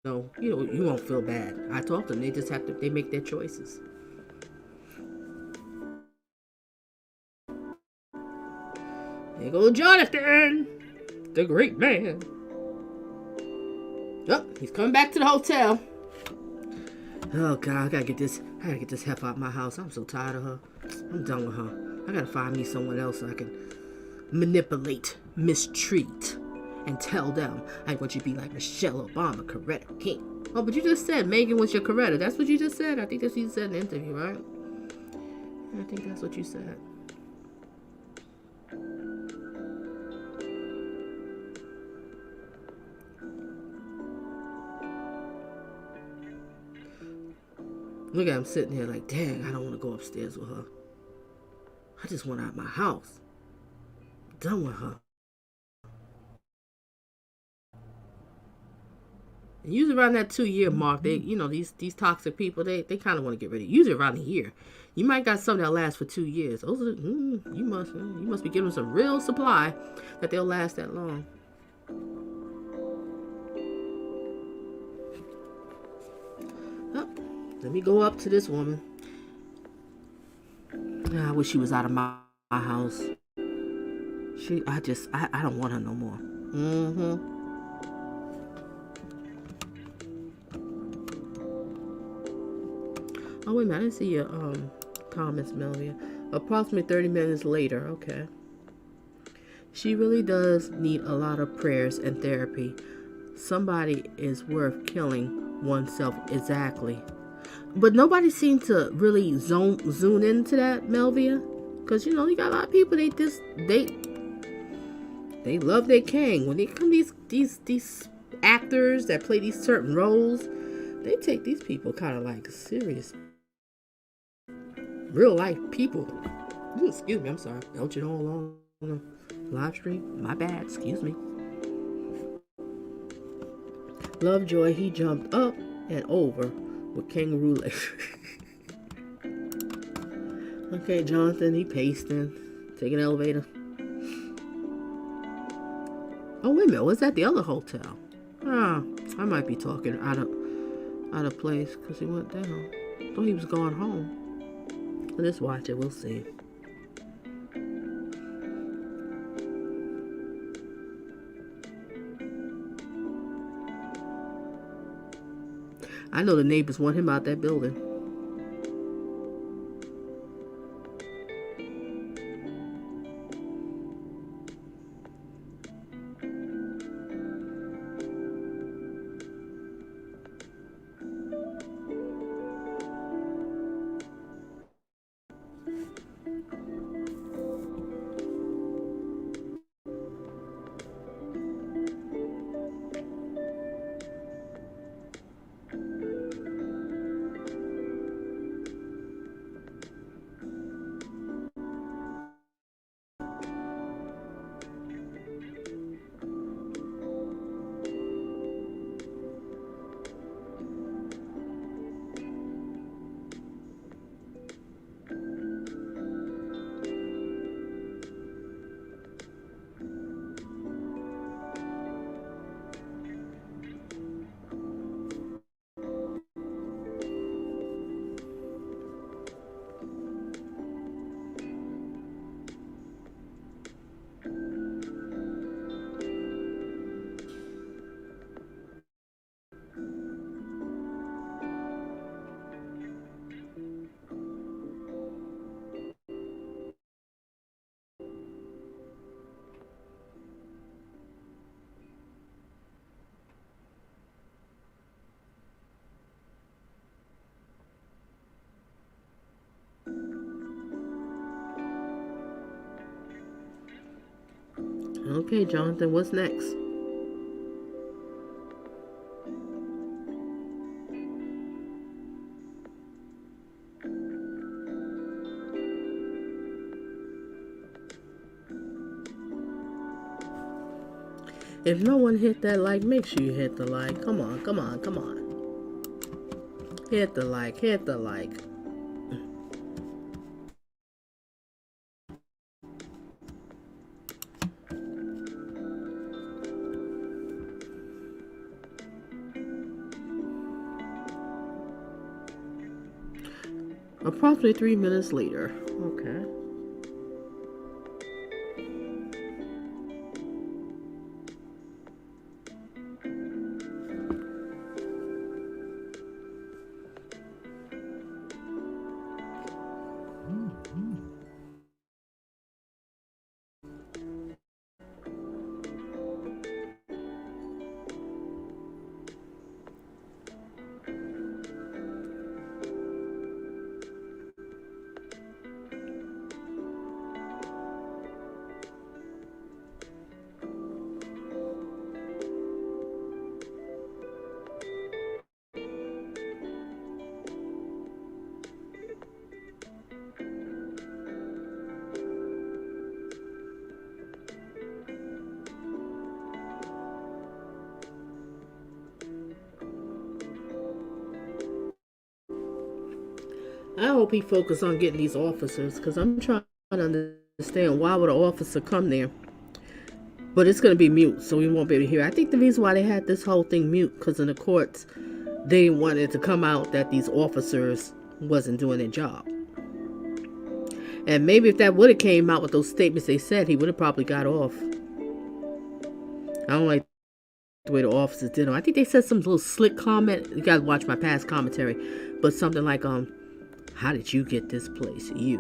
no, you won't feel bad. I talk to them. They just they make their choices. There goes Jonathan, the great man. Oh, he's coming back to the hotel. Oh God, I gotta get this heifer out of my house. I'm so tired of her. I'm done with her. I gotta find me someone else so I can manipulate, mistreat, and tell them I want you to be like Michelle Obama, Coretta King. Oh, but you just said Megan was your Coretta. That's what you just said. I think that's what you said in the interview, right? I think that's what you said. Look at him sitting here like, dang, I don't want to go upstairs with her. I just want out of my house. I'm done with her. And usually around that 2-year mark, they, these toxic people, they kind of want to get rid of you. Usually around a year. You might got something that'll last for 2 years. Those are, you must be giving them some real supply that they'll last that long. Let me go up to this woman. I wish she was out of my house. I don't want her no more. Oh, wait a minute. I didn't see your comments, Melvia. Approximately 30 minutes later. Okay. She really does need a lot of prayers and therapy. Somebody is worth killing oneself. Exactly. But nobody seemed to really zoom into that, Melvia. Because, you got a lot of people, they love their king. When they come these actors that play these certain roles, they take these people kind of like serious, real life people. Excuse me, I'm sorry. Belching all along on the live stream. My bad, excuse me. Lovejoy, he jumped up and over with kangaroo legs. Okay, Jonathan, he paced in, taking an elevator. Oh, wait a minute, was that the other hotel? Ah, I might be talking out of place because he went down. Thought he was going home. Let's watch it, we'll see. I know the neighbors want him out that building. Okay, Jonathan, what's next? If no one hit that like, make sure you hit the like. Come on, come on, come on. Hit the like, hit the like. Approximately 3 minutes later. Okay. I hope he focused on getting these officers, because I'm trying to understand why would an officer come there. But it's going to be mute, so we won't be able to hear. I think the reason why they had this whole thing mute, because in the courts, they wanted it to come out that these officers wasn't doing their job. And maybe if that would have came out with those statements they said, he would have probably got off. I don't like the way the officers did him. I think they said some little slick comment. You gotta watch my past commentary. But something like, how did you get this place? You.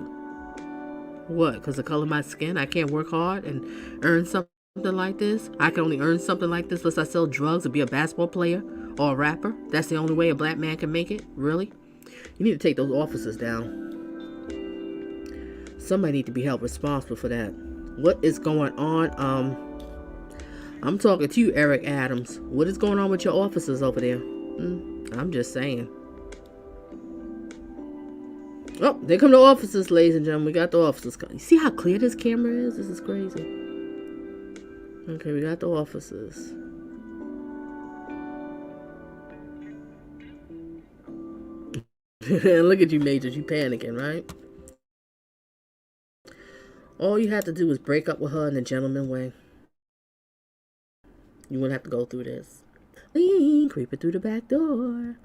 What? Because the color of my skin? I can't work hard and earn something like this? I can only earn something like this unless I sell drugs and be a basketball player or a rapper? That's the only way a black man can make it? Really? You need to take those officers down. Somebody need to be held responsible for that. What is going on? I'm talking to you, Eric Adams. What is going on with your officers over there? I'm just saying. Oh, there come the officers, ladies and gentlemen. We got the officers. You see how clear this camera is? This is crazy. Okay, we got the officers. Look at you, Majors. You panicking, right? All you had to do was break up with her in a gentleman way. You wouldn't have to go through this. Creeping through the back door.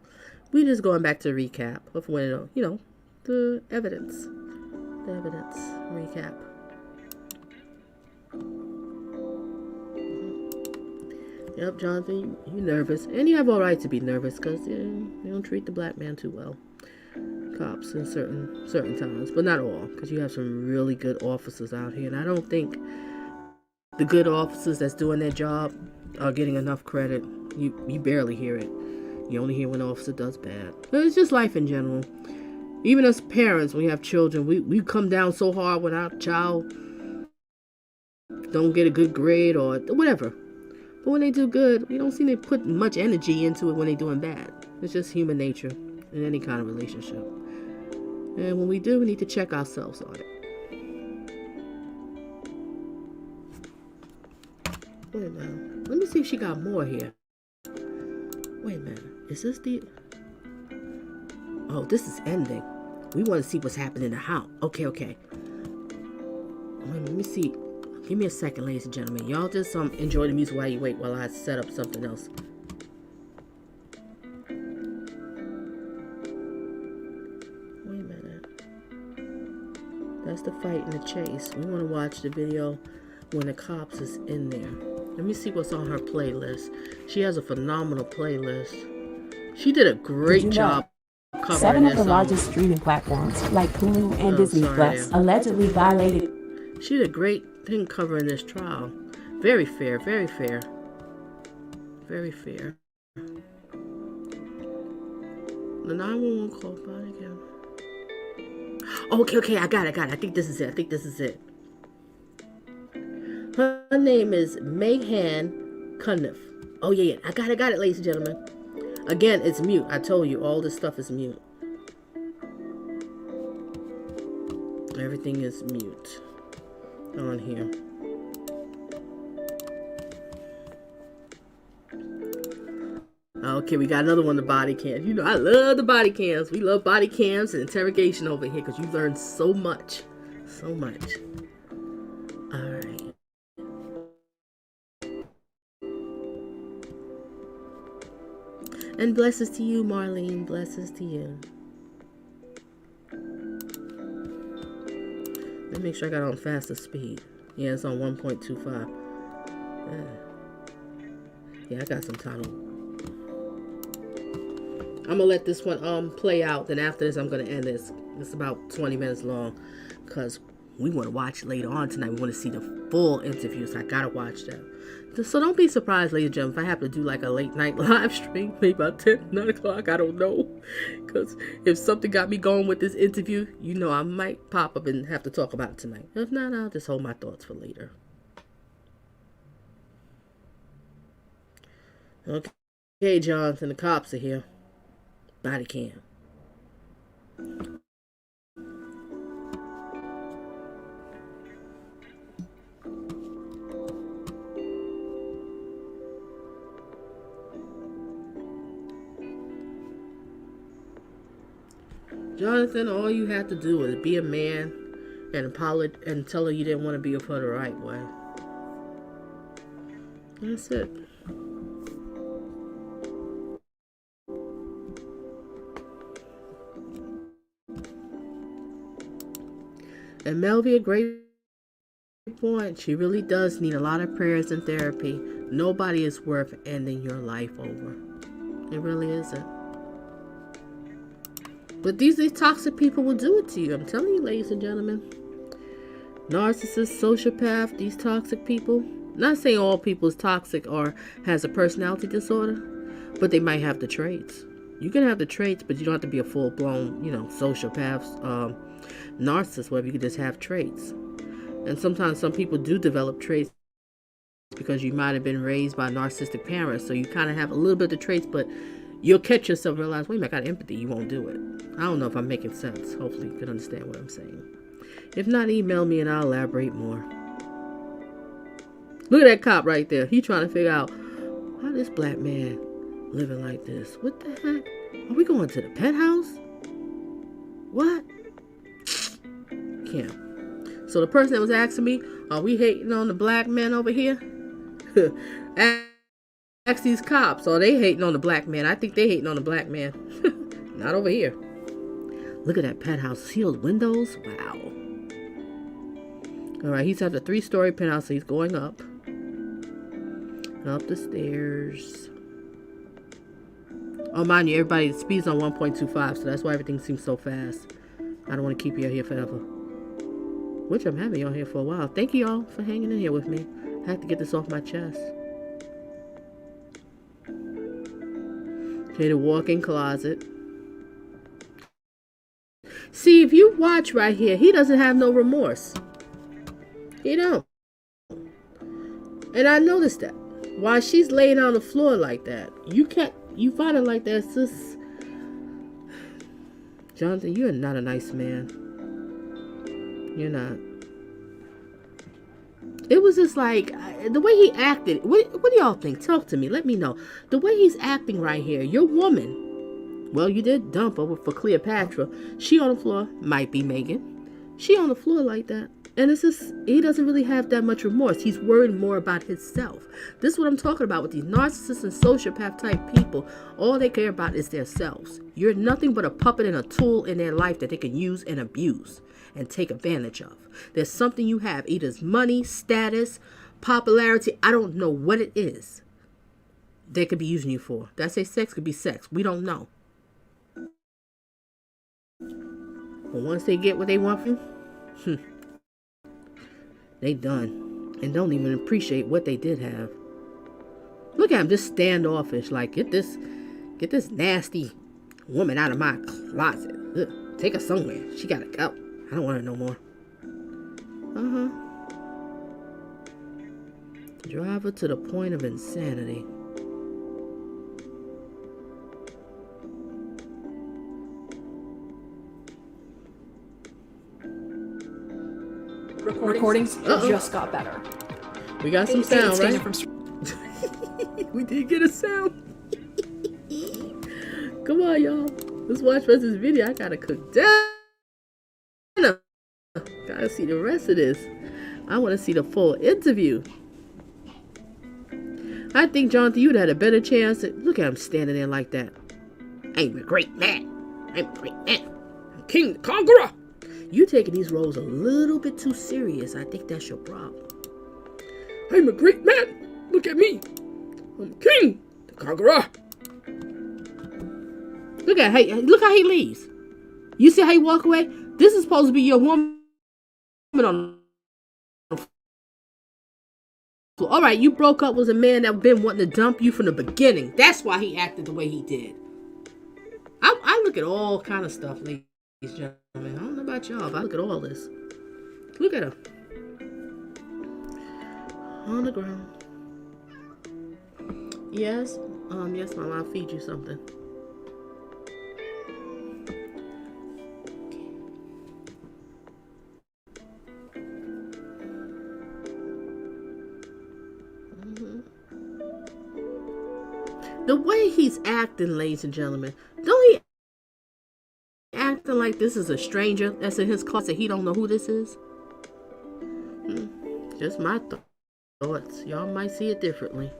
We just going back to recap of when, the evidence. The evidence recap. Yep, Jonathan, you nervous. And you have all right to be nervous because you don't treat the black man too well. Cops in certain times, but not all, because you have some really good officers out here. And I don't think the good officers that's doing their job are getting enough credit. You barely hear it. You only hear when an officer does bad. But it's just life in general. Even as parents, when we have children, we come down so hard when our child don't get a good grade or whatever. But when they do good, we don't seem to put much energy into it when they're doing bad. It's just human nature in any kind of relationship. And when we do, we need to check ourselves on it. Wait a minute. Let me see if she got more here. Wait a minute. Is this the... Oh, this is ending. We want to see what's happening in the house. Okay. Wait, let me see. Give me a second, ladies and gentlemen. Y'all just enjoy the music while you wait while I set up something else. Wait a minute. That's the fight and the chase. We want to watch the video when the cops is in there. Let me see what's on her playlist. She has a phenomenal playlist. She did a great job covering 7 of the this, largest streaming platforms, like Hulu and Disney Plus, allegedly violated. She did a great thing covering this trial. Very fair, very fair. Very fair. The 911 call body again. Okay, I got it. I think this is it. Her name is Mayhan Cunniff. Oh, yeah. I got it, ladies and gentlemen. Again, it's mute. I told you, all this stuff is mute. Everything is mute on here. Okay, we got another one, the body cams. You know, I love the body cams. We love body cams and interrogation over here because you learn so much. So much. All right. And blessings to you, Marlene. Blessings to you. Let me make sure I got on faster speed. Yeah, it's on 1.25. Yeah, I got some time. I'm gonna let this one play out. Then after this, I'm gonna end this. It's about 20 minutes long because we want to watch later on tonight. We want to see the full interview, so I gotta watch that. So don't be surprised, ladies and gentlemen, if I have to do like a late night live stream, maybe about 10, 9 o'clock, I don't know. Because if something got me going with this interview, you know I might pop up and have to talk about it tonight. If not, I'll just hold my thoughts for later. Okay, Jonathan, the cops are here. Body cam. Jonathan, all you had to do was be a man and apologize and tell her you didn't want to be with her the right way. That's it. And Melvie, a great point. She really does need a lot of prayers and therapy. Nobody is worth ending your life over. It really isn't. But these toxic people will do it to you. I'm telling you, ladies and gentlemen. Narcissists, sociopath, these toxic people. Not saying all people is toxic or has a personality disorder, but they might have the traits. You can have the traits, but you don't have to be a full-blown, sociopath, narcissist, where you can just have traits. And sometimes some people do develop traits because you might have been raised by narcissistic parents, so you kind of have a little bit of the traits, but you'll catch yourself and realize, wait a minute, I got empathy, you won't do it. I don't know if I'm making sense. Hopefully you can understand what I'm saying. If not, email me and I'll elaborate more. Look at that cop right there. He trying to figure out how this black man living like this. What the heck? Are we going to the pet house? What? Can't. So the person that was asking me, are we hating on the black men over here? Ask these cops, are they hating on the black man? I think they hating on the black man. Not over here. Look at that penthouse. Sealed windows? Wow. Alright, he's at the 3-story penthouse, so he's going up. Up the stairs. Oh, mind you, everybody speeds on 1.25, so that's why everything seems so fast. I don't want to keep you out here forever. Which I'm having y'all here for a while. Thank you all for hanging in here with me. I have to get this off my chest. Okay, the walk-in closet. See, if you watch right here, he doesn't have no remorse. He don't. And I noticed that. While she's laying on the floor like that, you find it like that, it's just... Jonathan, you're not a nice man. You're not. It was just like, the way he acted. What do y'all think? Talk to me. Let me know. The way he's acting right here. Your woman. Well, you did dump over for Cleopatra. She on the floor. Might be Megan. She on the floor like that. And it's just, he doesn't really have that much remorse. He's worried more about himself. This is what I'm talking about with these narcissists and sociopath type people. All they care about is themselves. You're nothing but a puppet and a tool in their life that they can use and abuse and take advantage of. There's something you have, either it's money, status, popularity. I don't know what it is they could be using you for. Did I say sex? Could be sex. We don't know. But once they get what they want from you, they done. And don't even appreciate what they did have. Look at him, just standoffish. Like, get this nasty woman out of my closet. Ugh, take her somewhere. She gotta go. I don't want her no more. Drive her to the point of insanity. Recordings just got better. We got some sound, right? We did get a sound. Come on, y'all. Let's watch the rest of this video. I gotta cook dinner. Gotta see the rest of this. I want to see the full interview. I think, Jonathan, you'd had a better chance. Look at him standing there like that. I'm a great man. I'm a great man. I'm King the Conqueror. You taking these roles a little bit too serious. I think that's your problem. I'm a great man. Look at me. I'm King the Conqueror. Look how he leaves. You see how he walk away? This is supposed to be your woman on the floor. All right, you broke up with a man that been wanting to dump you from the beginning. That's why he acted the way he did. I look at all kind of stuff, ladies and gentlemen. I don't know about y'all, but I look at all this. Look at her. On the ground. Yes? Yes, Mom, I'll feed you something. The way he's acting, ladies and gentlemen, don't he acting like this is a stranger that's in his closet? He don't know who this is? Just my thoughts. Y'all might see it differently.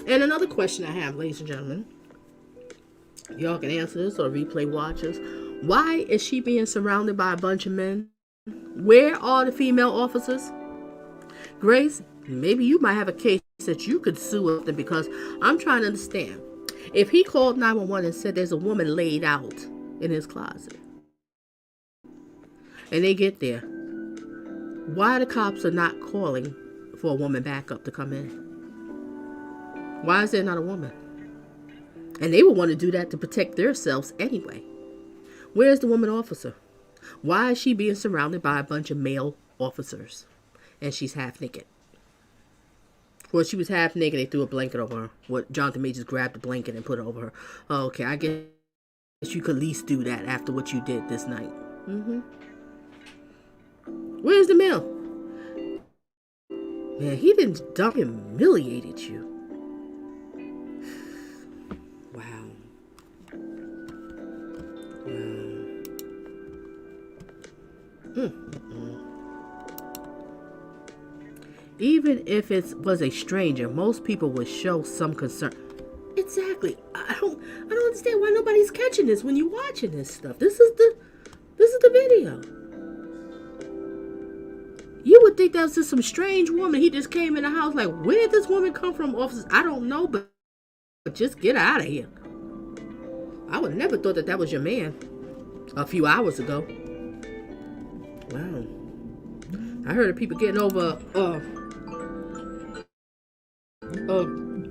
And another question I have, ladies and gentlemen, y'all can answer this or replay watchers. Why is she being surrounded by a bunch of men? Where are the female officers? Grace, maybe you might have a case that you could sue them, because I'm trying to understand. If he called 911 and said there's a woman laid out in his closet, and they get there, why the cops are not calling for a woman backup to come in? Why is there not a woman? And they would want to do that to protect themselves anyway. Where's the woman officer? Why is she being surrounded by a bunch of male officers? And she's half naked. Well, she was half naked. They threw a blanket over her. Jonathan Majors grabbed the blanket and put it over her. Oh, okay, I get you could at least do that after what you did this night. Where's the mail? Man, he didn't humiliated you. Wow. Even if it was a stranger, most people would show some concern. Exactly. I don't understand why nobody's catching this when you're watching this stuff. This is the video. You would think that was just some strange woman. He just came in the house like, where did this woman come from, officers? I don't know, but just get out of here. I would never thought that was your man a few hours ago. Wow. I heard of people getting over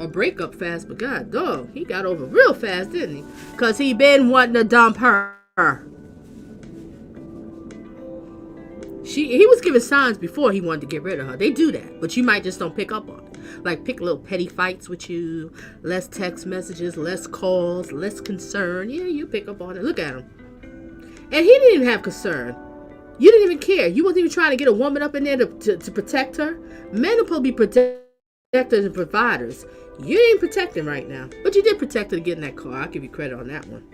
a breakup fast, but god dog, he got over real fast, didn't he? Because he been wanting to dump her. He was giving signs before he wanted to get rid of her. They do that, but you might just don't pick up on it. Like pick little petty fights with you, less text messages, less calls, less concern. Yeah, you pick up on it. Look at him. And he didn't even have concern. You didn't even care. You wasn't even trying to get a woman up in there to protect her. Men are supposed to be protectors and providers. You ain't protecting right now. But you did protect her to get in that car. I'll give you credit on that one.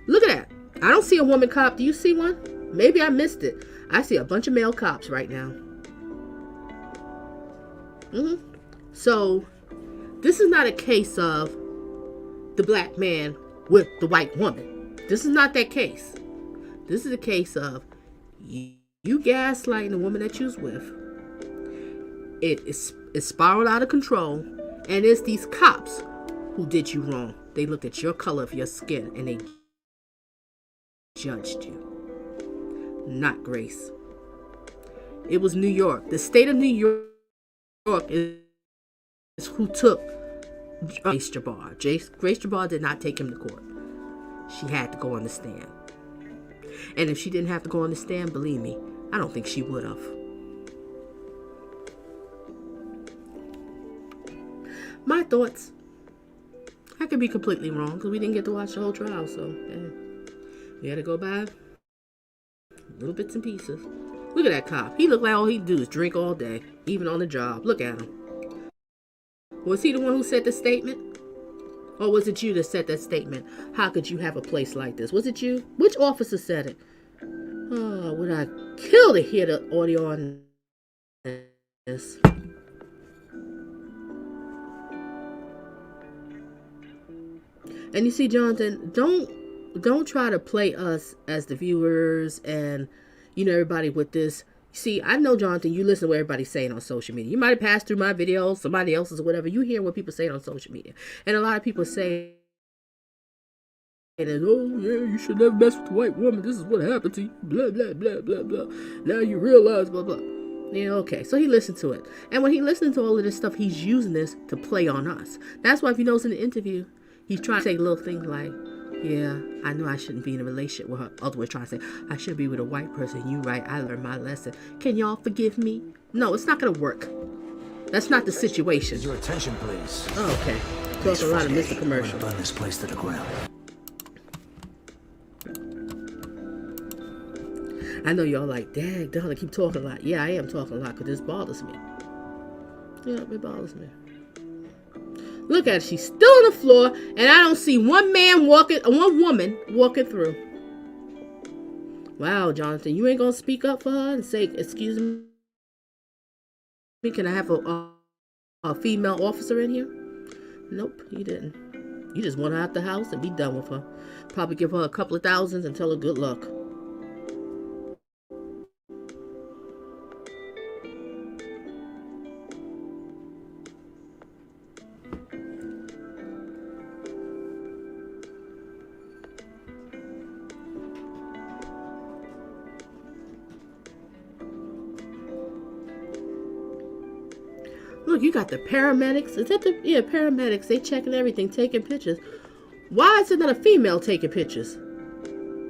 Look at that. I don't see a woman cop. Do you see one? Maybe I missed it. I see a bunch of male cops right now. So, this is not a case of the black man with the white woman. This is not that case. This is a case of you gaslighting the woman that you was with. It spiraled out of control, and it's these cops who did you wrong. They looked at your color of your skin and they judged you. Not Grace. It was New York. The state of New York is who took Grace Jabbar. Grace Jabbar did not take him to court. She had to go on the stand. And if she didn't have to go on the stand, believe me, I don't think she would have. My thoughts. I could be completely wrong because we didn't get to watch the whole trial, so we had to go by little bits and pieces. Look at that cop. He looked like all he do is drink all day, even on the job. Look at him. Was he the one who said the statement? Or was it you that said that statement? How could you have a place like this? Was it you? Which officer said it? Oh, would I kill to hear the audio on this? And you see, Jonathan, don't try to play us as the viewers and, everybody with this. See, I know, Jonathan, you listen to what everybody's saying on social media. You might have passed through my videos, somebody else's or whatever. You hear what people say on social media. And a lot of people say, oh, yeah, you should never mess with a white woman. This is what happened to you. Blah, blah, blah, blah, blah. Now you realize, blah, blah. Okay. So he listened to it. And when he listened to all of this stuff, he's using this to play on us. That's why if you notice in the interview, he's trying to say little things like, yeah, I know I shouldn't be in a relationship with her. Otherwise, trying to say, I should be with a white person. You right, I learned my lesson. Can y'all forgive me? No, it's not going to work. That's not the situation. Your attention, please. Oh, okay. Talking a lot of Mr. Commercial. Burn this place to the ground. I know y'all like, dang, Donna, keep talking a lot. Yeah, I am talking a lot because this bothers me. Yeah, it bothers me. Look at her. She's still on the floor, and I don't see one woman walking through. Wow, Jonathan, you ain't gonna speak up for her and say, excuse me, can I have a female officer in here? Nope, you didn't. You just want her out the house and be done with her. Probably give her a couple of thousands and tell her good luck. Look, you got the paramedics. Is that paramedics? They checking everything, taking pictures. Why is it not a female taking pictures?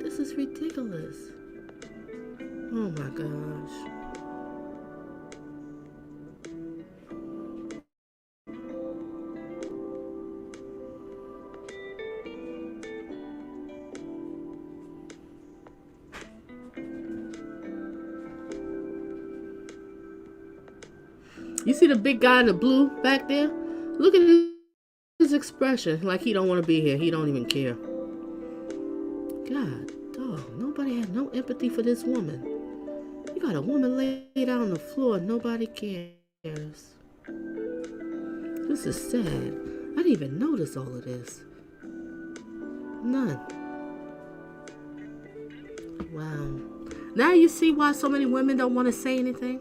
This is ridiculous. Oh my gosh. You see the big guy in the blue back there? Look at his expression, like he don't want to be here. He don't even care. God, dog, nobody had no empathy for this woman. You got a woman laid out on the floor, nobody cares. This is sad. I didn't even notice all of this. None. Wow. Now you see why so many women don't want to say anything?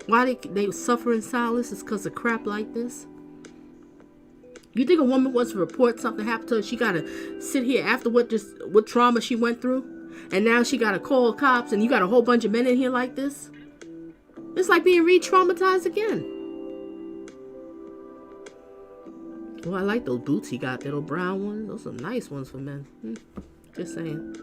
Why they suffer in silence is because of crap like this? You think a woman wants to report something happened to her, she gotta sit here after what trauma she went through? And now she gotta call cops and you got a whole bunch of men in here like this? It's like being re-traumatized again. Oh, I like those boots he got, little brown ones. Those are nice ones for men. Just saying.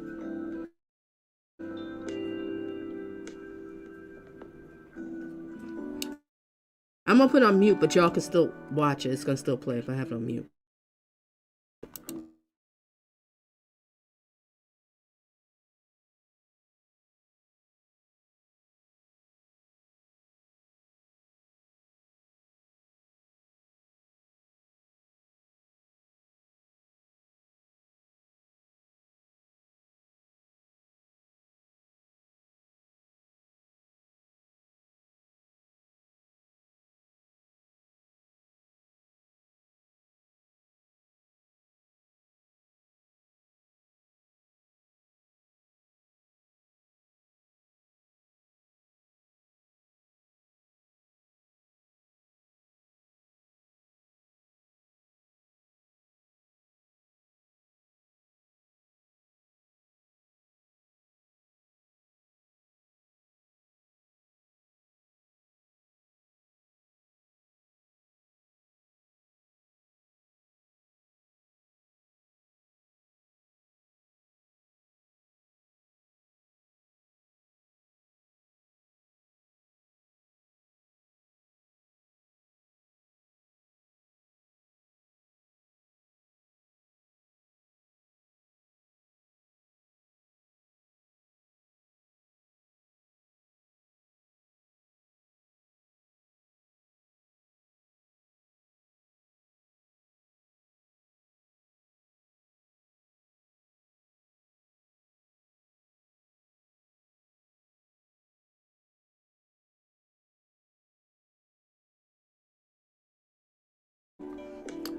I'm gonna put it on mute, but y'all can still watch it. It's gonna still play if I have it on mute.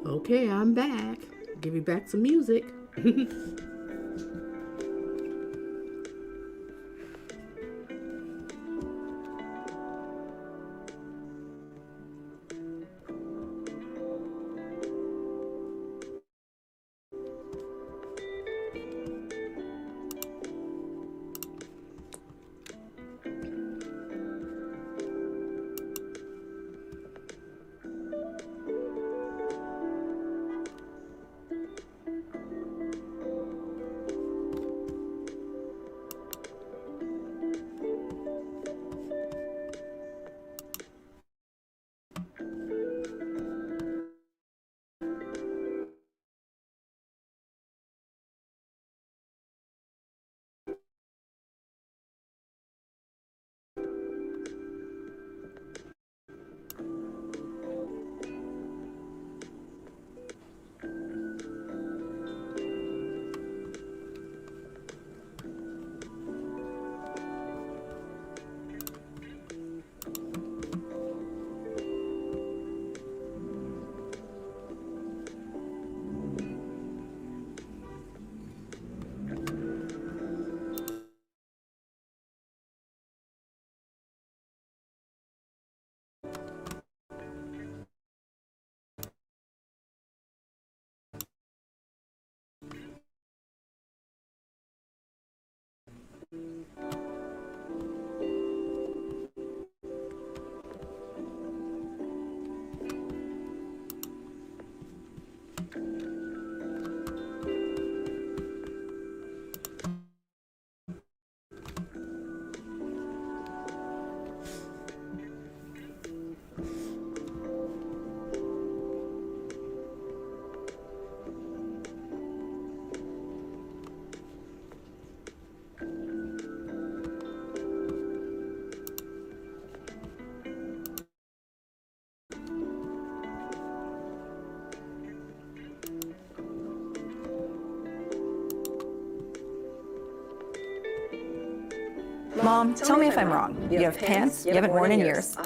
Okay, I'm back. Give me back some music. Mom, tell me if I'm wrong. You have pants you haven't worn in years.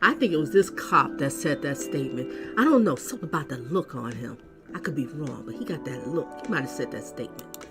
I think it was this cop that said that statement. I don't know, something about the look on him. I could be wrong, but he got that look. He might have said that statement.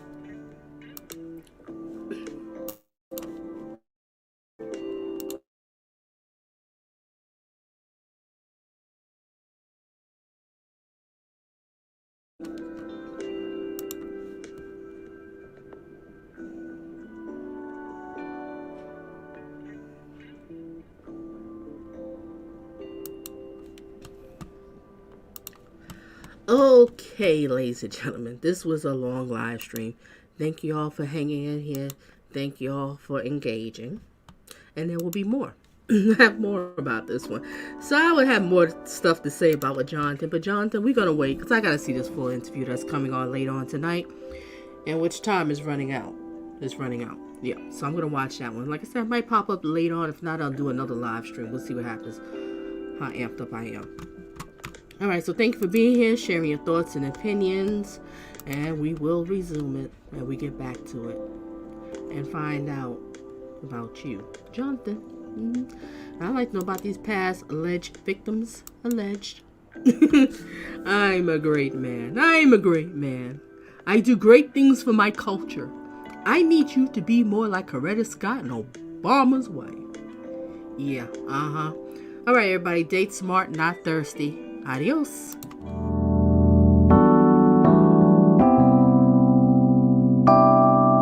Okay, ladies and gentlemen, this was a long live stream. Thank you all for hanging in here. Thank you all for engaging. And there will be more. I have more about this one. So I would have more stuff to say about with Jonathan. But Jonathan, we're going to wait because I got to see this full interview that's coming on later on tonight. And which time is running out. It's running out. Yeah, so I'm going to watch that one. Like I said, it might pop up later on. If not, I'll do another live stream. We'll see what happens. How amped up I am. All right, so thank you for being here, sharing your thoughts and opinions, and we will resume it when we get back to it and find out about you, Jonathan. I'd like to know about these past alleged victims. Alleged. I'm a great man. I'm a great man. I do great things for my culture. I need you to be more like Coretta Scott and Obama's wife. Yeah, All right, everybody, date smart, not thirsty. Adios.